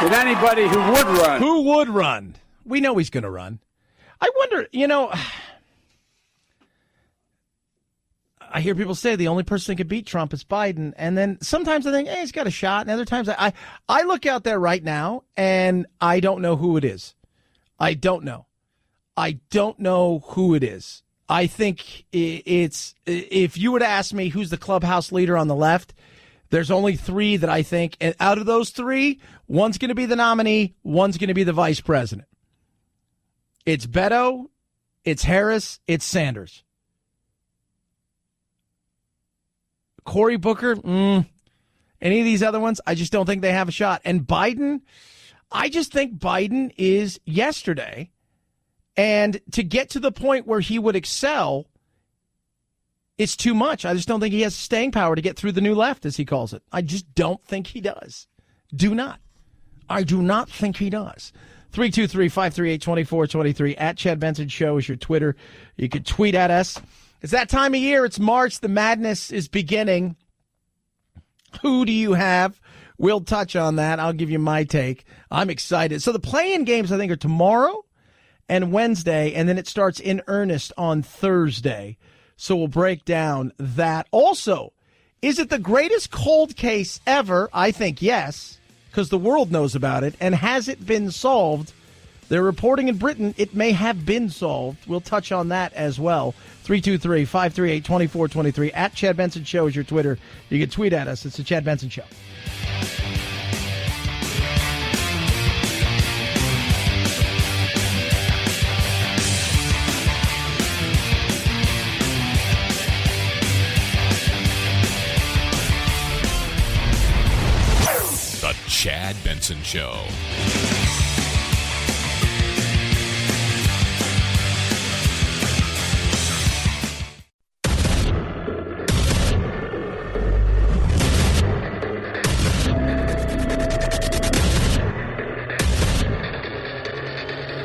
Speaker 8: with anybody who would run.
Speaker 3: Who would run? We know he's going to run. I wonder, I hear people say the only person that could beat Trump is Biden. And then sometimes I think, hey, he's got a shot. And other times I look out there right now and I don't know who it is. I don't know who it is. I think it's, if you were to ask me who's the clubhouse leader on the left, there's only three that I think. And out of those three, one's going to be the nominee. One's going to be the vice president. It's Beto. It's Harris. It's Sanders. Cory Booker, any of these other ones, I just don't think they have a shot. And Biden, I just think Biden is yesterday. And to get to the point where he would excel, it's too much. I just don't think he has staying power to get through the new left, as he calls it. I just don't think he does. I do not think he does. 323-538-2423. At Chad Benson Show is your Twitter. You can tweet at us. It's that time of year. It's March. The madness is beginning. Who do you have? We'll touch on that. I'll give you my take. I'm excited. So the play-in games, I think, are tomorrow and Wednesday, and then it starts in earnest on Thursday. So we'll break down that. Also, is it the greatest cold case ever? I think yes, because the world knows about it. And has it been solved? They're reporting in Britain it may have been solved. We'll touch on that as well. 323-538-2423. At Chad Benson Show is your Twitter. You can tweet at us. It's the Chad Benson Show.
Speaker 9: The Chad Benson Show.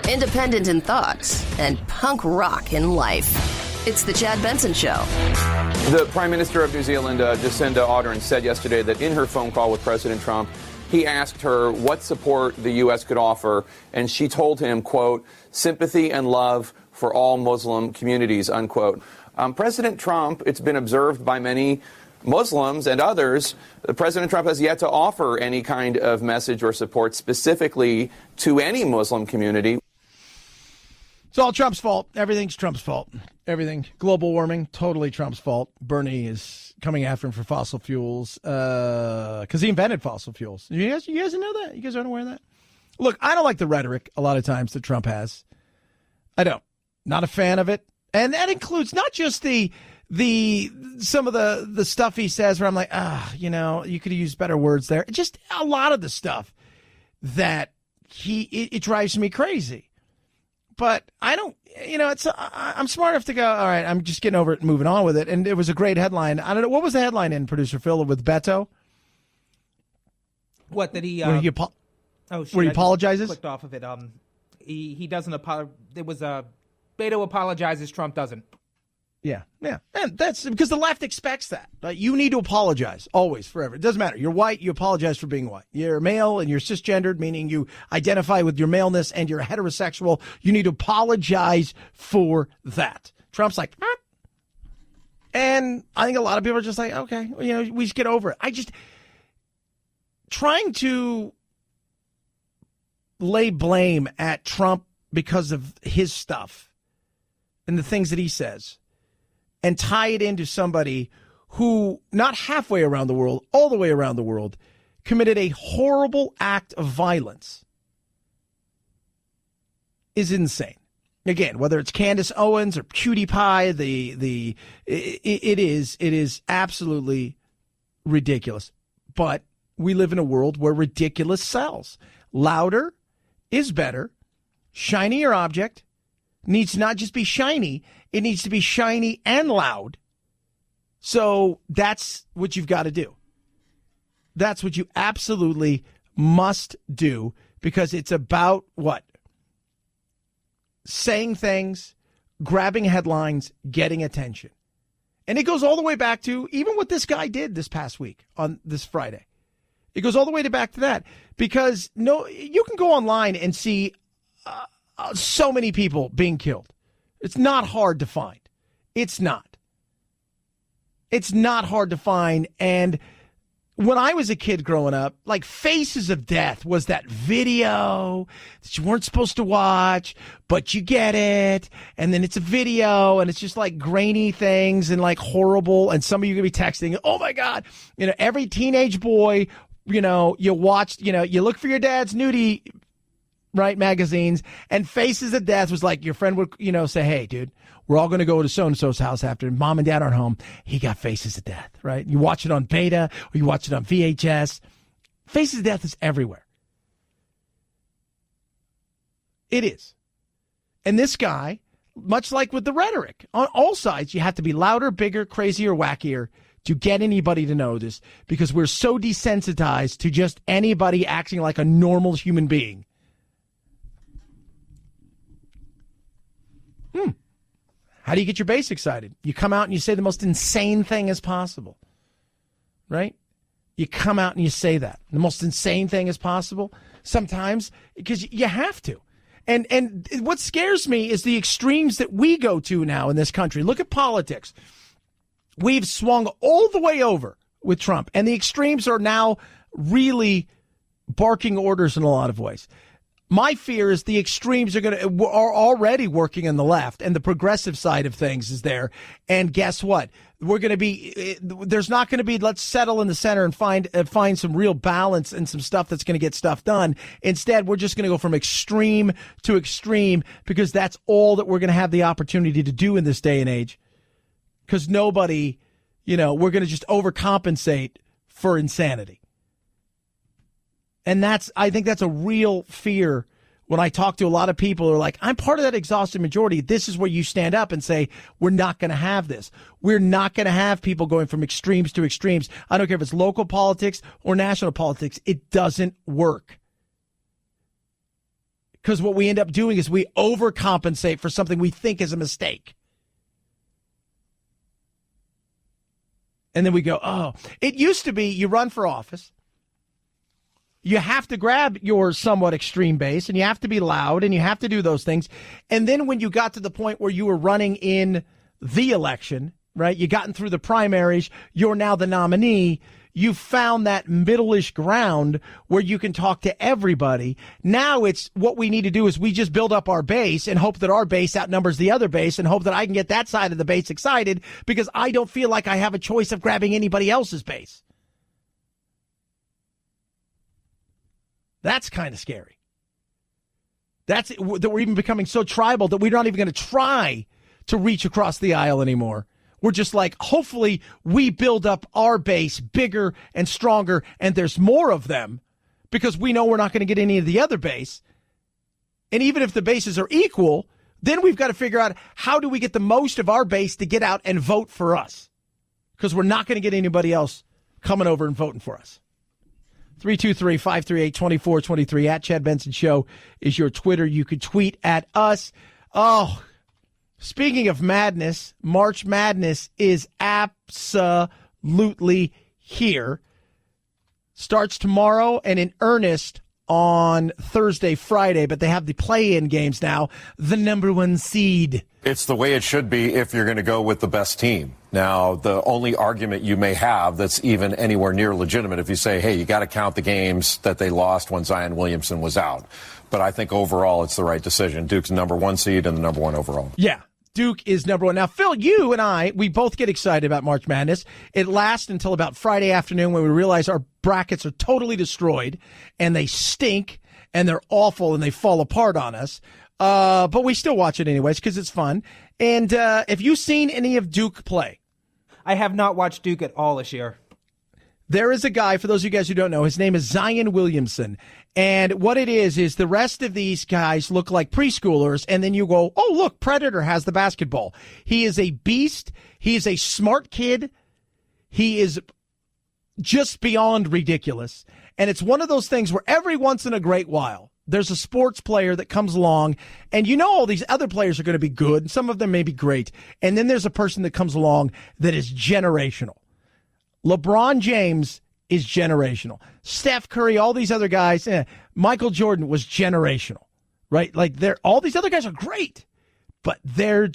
Speaker 1: Independent in thoughts and punk rock in life. It's the Chad Benson Show.
Speaker 16: The Prime Minister of New Zealand, Jacinda Ardern, said yesterday that in her phone call with President Trump, he asked her what support the U.S. could offer, and she told him, quote, sympathy and love for all Muslim communities, unquote. President Trump, it's been observed by many Muslims and others, President Trump has yet to offer any kind of message or support specifically to any Muslim community.
Speaker 3: It's all Trump's fault. Everything's Trump's fault. Everything. Global warming, totally Trump's fault. Bernie is coming after him for fossil fuels because he invented fossil fuels. You guys know that? You guys aren't aware of that? Look, I don't like the rhetoric a lot of times that Trump has. I don't. Not a fan of it. And that includes not just some of the stuff he says where I'm like, you could have used better words there. Just a lot of the stuff that it drives me crazy. But I don't, I'm smart enough to go, all right, I'm just getting over it and moving on with it. And it was a great headline. I don't know. What was the headline in, Producer Phil, with Beto?
Speaker 6: What, that he...
Speaker 3: where he apologizes?
Speaker 6: Clicked off of it. He doesn't apologize. It was Beto apologizes, Trump doesn't.
Speaker 3: Yeah. And that's because the left expects that. Like, you need to apologize always, forever. It doesn't matter. You're white, you apologize for being white. You're male and you're cisgendered, meaning you identify with your maleness, and you're heterosexual. You need to apologize for that. Trump's like, ah. And I think a lot of people are just like, okay, we just get over it. Trying to lay blame at Trump because of his stuff and the things that he says, and tie it into somebody who, not halfway around the world, all the way around the world, committed a horrible act of violence, is insane. Again, whether it's Candace Owens or Cutie Pie, it is absolutely ridiculous. But we live in a world where ridiculous sells. Louder is better. Shinier object needs to not just be shiny, it needs to be shiny and loud. So that's what you've got to do. That's what you absolutely must do, because it's about what? Saying things, grabbing headlines, getting attention. And it goes all the way back to even what this guy did this past week on this Friday. It goes all the way back to that, because you can go online and see so many people being killed. It's not hard to find. It's not. It's not hard to find. And when I was a kid growing up, like Faces of Death was that video that you weren't supposed to watch, but you get it. And then it's a video and it's just like grainy things and like horrible. And some of you are going to be texting, oh my God, every teenage boy, you watched, you look for your dad's nudie, right, magazines, and Faces of Death was like your friend would, say, hey, dude, we're all going to go to so-and-so's house after mom and dad aren't home. He got Faces of Death, right? You watch it on beta or you watch it on VHS. Faces of Death is everywhere. It is. And this guy, much like with the rhetoric, on all sides, you have to be louder, bigger, crazier, wackier to get anybody to know this, because we're so desensitized to just anybody acting like a normal human being. How do you get your base excited? You come out and you say the most insane thing as possible, right? You come out and you say that. The most insane thing as possible, sometimes, because you have to. And what scares me is the extremes that we go to now in this country. Look at politics. We've swung all the way over with Trump, and the extremes are now really barking orders in a lot of ways. My fear is the extremes are already working in the left, and the progressive side of things is there. And guess what? There's not going to be, let's settle in the center and find some real balance and some stuff that's going to get stuff done. Instead, we're just going to go from extreme to extreme, because that's all that we're going to have the opportunity to do in this day and age. Because nobody, we're going to just overcompensate for insanity. And I think that's a real fear when I talk to a lot of people who are like, I'm part of that exhausted majority. This is where you stand up and say, we're not going to have this. We're not going to have people going from extremes to extremes. I don't care if it's local politics or national politics. It doesn't work. Because what we end up doing is we overcompensate for something we think is a mistake. And then we go, oh, it used to be you run for office. You have to grab your somewhat extreme base, and you have to be loud, and you have to do those things. And then when you got to the point where you were running in the election, right, you gotten through the primaries, you're now the nominee, you found that middle-ish ground where you can talk to everybody. Now it's what we need to do is we just build up our base and hope that our base outnumbers the other base and hope that I can get that side of the base excited because I don't feel like I have a choice of grabbing anybody else's base. That's kind of scary. That we're even becoming so tribal that we're not even going to try to reach across the aisle anymore. We're just like, hopefully we build up our base bigger and stronger and there's more of them because we know we're not going to get any of the other base. And even if the bases are equal, then we've got to figure out how do we get the most of our base to get out and vote for us because we're not going to get anybody else coming over and voting for us. 323-538-2423 at Chad Benson Show is your Twitter. You could tweet at us. Oh, speaking of madness, March Madness is absolutely here. Starts tomorrow and in earnest on Thursday, Friday, but they have the play-in games now, the number one seed.
Speaker 18: It's the way it should be if you're going to go with the best team. Now, the only argument you may have that's even anywhere near legitimate if you say, hey, you got to count the games that they lost when Zion Williamson was out. But I think overall it's the right decision. Duke's number one seed and the number one overall.
Speaker 3: Yeah. Duke is number one. Now, Phil, you and I, we both get excited about March Madness. It lasts until about Friday afternoon when we realize our brackets are totally destroyed and they stink and they're awful and they fall apart on us. But we still watch it anyways because it's fun. And have you seen any of Duke play?
Speaker 6: I have not watched Duke at all this year.
Speaker 3: There is a guy, for those of you guys who don't know, his name is Zion Williamson. And what it is the rest of these guys look like preschoolers, and then you go, oh, look, Predator has the basketball. He is a beast. He is a smart kid. He is just beyond ridiculous. And it's one of those things where every once in a great while, there's a sports player that comes along, and you know all these other players are going to be good, and some of them may be great. And then there's a person that comes along that is generational. LeBron James is generational. Steph Curry, all these other guys, Michael Jordan was generational, right? Like all these other guys are great, but they're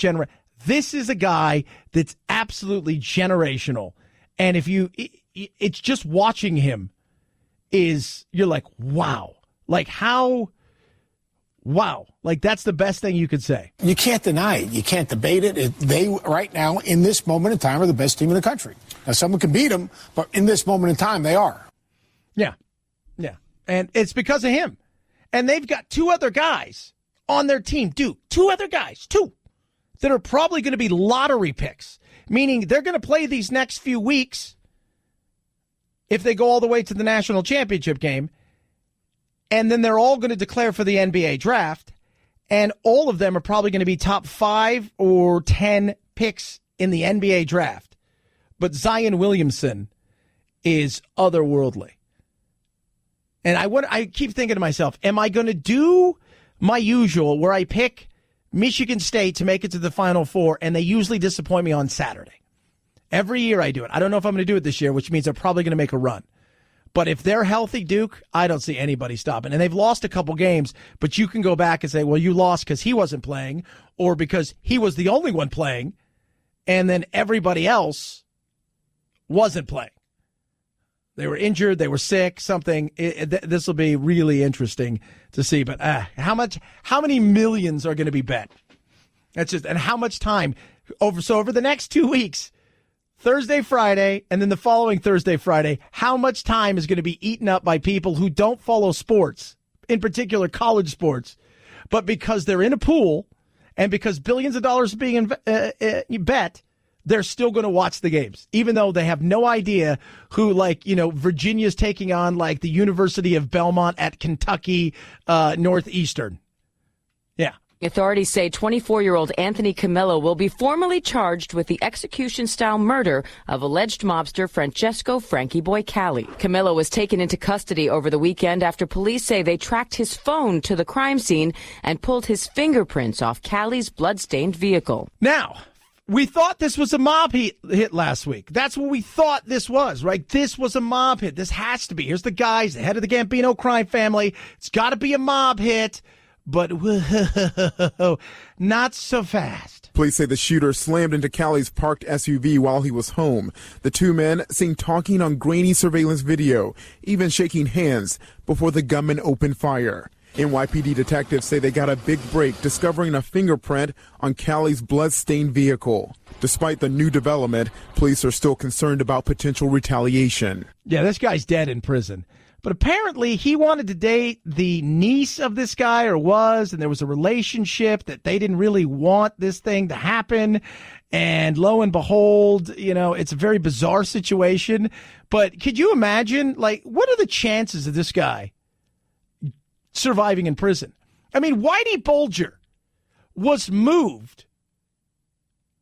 Speaker 3: This is a guy that's absolutely generational. And if it's just watching him you're like, wow. Like wow. Like that's the best thing you could say.
Speaker 19: You can't deny it. You can't debate it. They, right now, in this moment in time, are the best team in the country. Now, someone can beat them, but in this moment in time, they are.
Speaker 3: Yeah. Yeah. And it's because of him. And they've got two other guys on their team, Duke. Two other guys, that are probably going to be lottery picks, meaning they're going to play these next few weeks if they go all the way to the national championship game. And then they're all going to declare for the NBA draft. And all of them are probably going to be top 5 or 10 picks in the NBA draft. But Zion Williamson is otherworldly. And I keep thinking to myself, am I going to do my usual where I pick Michigan State to make it to the Final Four and they usually disappoint me on Saturday? Every year I do it. I don't know if I'm going to do it this year, which means they're probably going to make a run. But if they're healthy, Duke, I don't see anybody stopping. And they've lost a couple games, but you can go back and say, well, you lost because he wasn't playing or because he was the only one playing, and then everybody else wasn't playing. They were injured, they were sick, something. This will be really interesting to see. But how many millions are going to be bet? That's just, and how much time over the next 2 weeks, Thursday, Friday, and then the following Thursday, Friday, how much time is going to be eaten up by people who don't follow sports, in particular college sports, but because they're in a pool and because billions of dollars are being bet, they're still going to watch the games, even though they have no idea who, Virginia's taking on, the University of Belmont at Kentucky Northeastern. Yeah.
Speaker 23: Authorities say 24-year-old Anthony Camillo will be formally charged with the execution-style murder of alleged mobster Francesco Frankie Boy Cali. Camillo was taken into custody over the weekend after police say they tracked his phone to the crime scene and pulled his fingerprints off Cali's blood-stained vehicle.
Speaker 3: Now, we thought this was a mob hit last week. That's what we thought this was, right? This was a mob hit. This has to be. Here's the guys, the head of the Gambino crime family. It's got to be a mob hit. but whoa, not so fast.
Speaker 20: Police say the shooter slammed into Callie's parked SUV while he was home. The two men seen talking on grainy surveillance video, even shaking hands before the gunman opened fire. NYPD detectives say they got a big break discovering a fingerprint on Callie's blood-stained vehicle. Despite the new development, police are still concerned about potential retaliation.
Speaker 3: Yeah, this guy's dead in prison. But apparently he wanted to date the niece of this guy, or was, and there was a relationship that they didn't really want this thing to happen. And lo and behold, it's a very bizarre situation. But could you imagine, what are the chances of this guy surviving in prison? I mean, Whitey Bulger was moved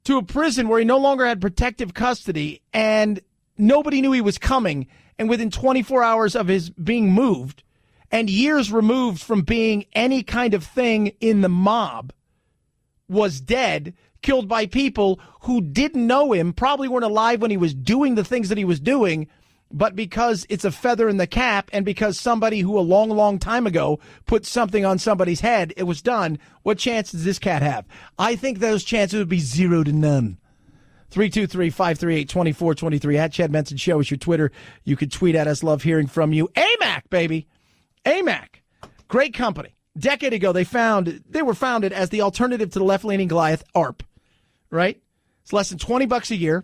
Speaker 3: to a prison where he no longer had protective custody, and nobody knew he was coming. And within 24 hours of his being moved, and years removed from being any kind of thing in the mob, was dead, killed by people who didn't know him, probably weren't alive when he was doing the things that he was doing, but because it's a feather in the cap, and because somebody who a long, long time ago put something on somebody's head, it was done. What chance does this cat have? I think those chances would be 0 to none. 323-538-2423 at Chad Benson Show is your Twitter. You can tweet at us. Love hearing from you. AMAC, baby. AMAC. Great company. Decade ago, they were founded as the alternative to the left-leaning Goliath, ARP. Right? It's less than $20 a year.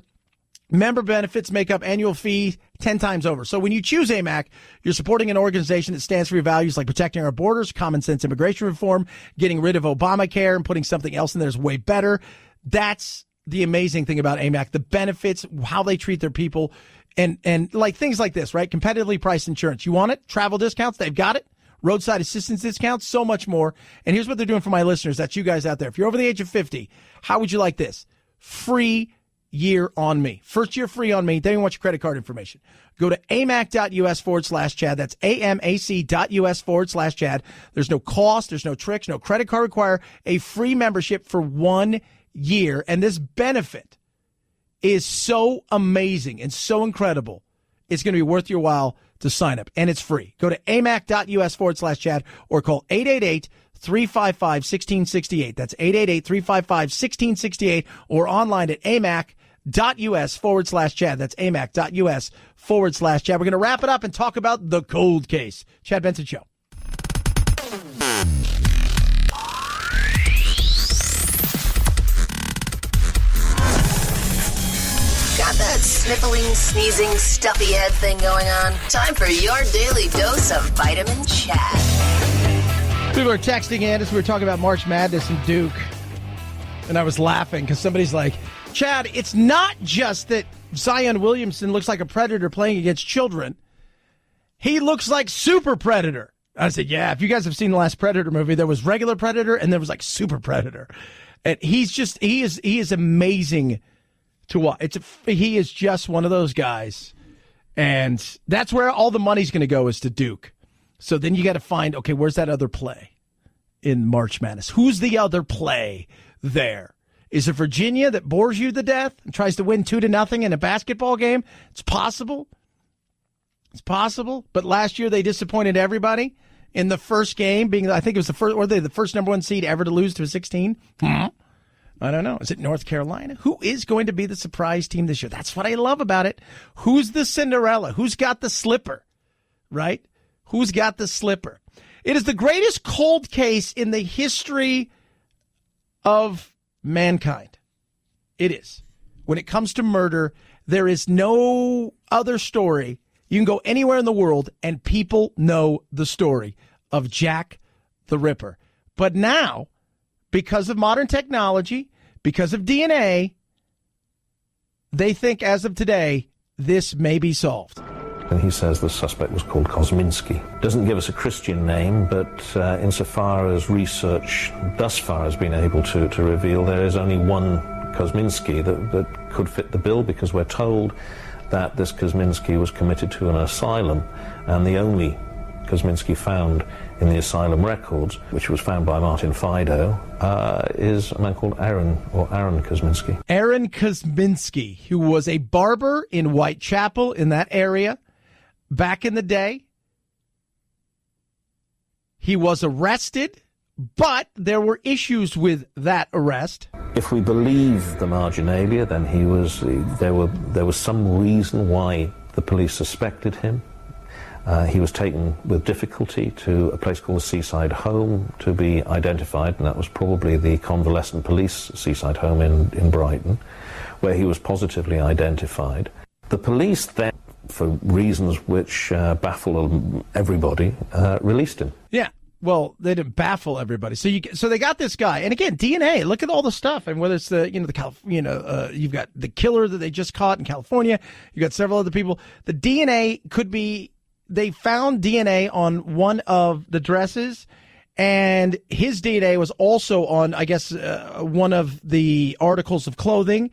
Speaker 3: Member benefits make up annual fee 10 times over. So when you choose AMAC, you're supporting an organization that stands for your values like protecting our borders, common sense immigration reform, getting rid of Obamacare, and putting something else in there is way better. That's the amazing thing about AMAC, the benefits, how they treat their people, and like things like this, right? Competitively priced insurance. You want it? Travel discounts, they've got it. Roadside assistance discounts, so much more. And here's what they're doing for my listeners. That's you guys out there. If you're over the age of 50, how would you like this? Free year on me. First year free on me. They don't want your credit card information. Go to amac.us/Chad. That's amac.us/Chad. There's no cost. There's no tricks. No credit card required. A free membership for 1 year. And this benefit is so amazing and so incredible. It's going to be worth your while to sign up. And it's free. Go to amac.us/Chad or call 888-355-1668. That's 888-355-1668 or online at amac.us/Chad. That's amac.us/Chad. We're going to wrap it up and talk about the cold case. Chad Benson Show.
Speaker 1: Got that sniffling, sneezing, stuffy head thing going on? Time for your daily dose of Vitamin Chad.
Speaker 3: People are texting in as we were talking about March Madness and Duke. And I was laughing because somebody's like, Chad, it's not just that Zion Williamson looks like a predator playing against children. He looks like Super Predator. I said, yeah, if you guys have seen the last Predator movie, there was regular Predator and there was like Super Predator. And he is amazing to watch. He is just one of those guys. And that's where all the money's going to go, is to Duke. So then you got to find, okay, where's that other play in March Madness? Who's the other play there? Is it Virginia that bores you to death and tries to win 2-0 in a basketball game? It's possible. It's possible. But last year they disappointed everybody in the first game, being, I think it was the first number 1 seed ever to lose to a 16. I don't know. Is it North Carolina? Who is going to be the surprise team this year? That's what I love about it. Who's the Cinderella? Who's got the slipper? Right? Who's got the slipper? It is the greatest cold case in the history of mankind. It is. When it comes to murder, there is no other story. You can go anywhere in the world and people know the story of Jack the Ripper. But now, because of modern technology, because of DNA, they think as of today, this may be solved.
Speaker 21: And he says the suspect was called Kosminski. Doesn't give us a Christian name, but insofar as research thus far has been able to reveal, there is only one Kosminski that could fit the bill, because we're told that this Kosminski was committed to an asylum, and the only Kosminski found in the asylum records, which was found by Martin Fido, is a man called Aaron Kosminski.
Speaker 3: Aaron Kosminski, who was a barber in Whitechapel, in that area, back in the day. He was arrested But there were issues with that arrest.
Speaker 21: If we believe the marginalia, then there was some reason why the police suspected him. He was taken with difficulty to a place called the Seaside Home to be identified, and that was probably the convalescent police Seaside Home in Brighton, where he was positively identified. The police then, for reasons which baffle everybody, released him.
Speaker 3: Yeah. Well, they didn't baffle everybody. So they got this guy, and again, DNA. Look at all the stuff, and whether it's you've got the killer that they just caught in California. You got several other people. The DNA could be. They found DNA on one of the dresses, and his DNA was also on, I guess, one of the articles of clothing.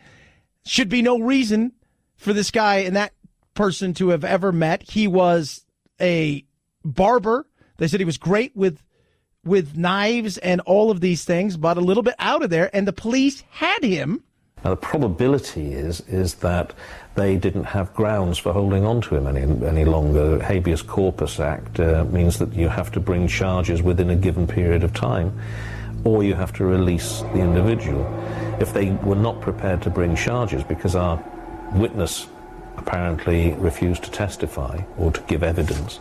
Speaker 3: Should be no reason for this guy and that person to have ever met. He was a barber. They said he was great with knives and all of these things, but a little bit out of there, and the police had him.
Speaker 21: Now, the probability is that they didn't have grounds for holding on to him any longer. The Habeas Corpus Act means that you have to bring charges within a given period of time, or you have to release the individual. If they were not prepared to bring charges because our witness apparently refused to testify or to give evidence,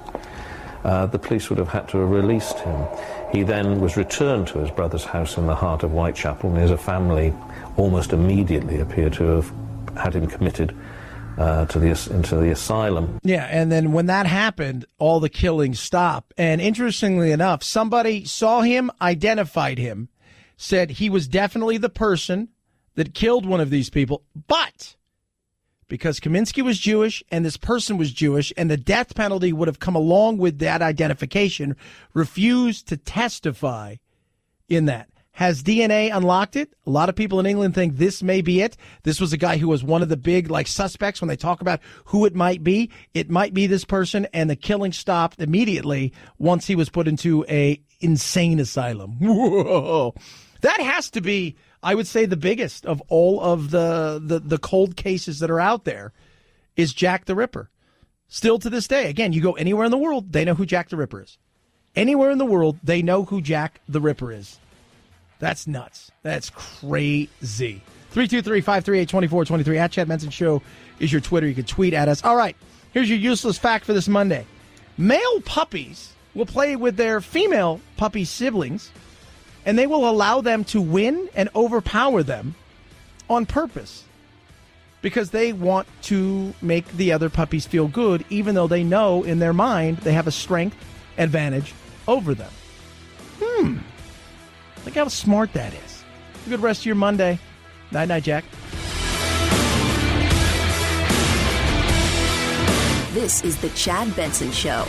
Speaker 21: the police would have had to have released him. He then was returned to his brother's house in the heart of Whitechapel, and his family almost immediately appear to have had him committed into the asylum.
Speaker 3: Yeah, and then when that happened, all the killings stopped. And interestingly enough, somebody saw him, identified him, said he was definitely the person that killed one of these people, but because Kaminsky was Jewish and this person was Jewish and the death penalty would have come along with that identification, refused to testify in that. Has DNA unlocked it? A lot of people in England think this may be it. This was a guy who was one of the big suspects when they talk about who it might be. It might be this person, and the killing stopped immediately once he was put into a insane asylum. Whoa. That has to be, I would say, the biggest of all of the cold cases that are out there is Jack the Ripper. Still to this day, again, you go anywhere in the world, they know who Jack the Ripper is. Anywhere in the world, they know who Jack the Ripper is. That's nuts. That's crazy. 323-538-2423 at Chad Benson Show is your Twitter. You can tweet at us. All right, here's your useless fact for this Monday. Male puppies will play with their female puppy siblings, and they will allow them to win and overpower them on purpose because they want to make the other puppies feel good, even though they know in their mind they have a strength advantage over them. Look how smart that is. Have a good rest of your Monday. Night-night, Jack.
Speaker 1: This is the Chad Benson Show.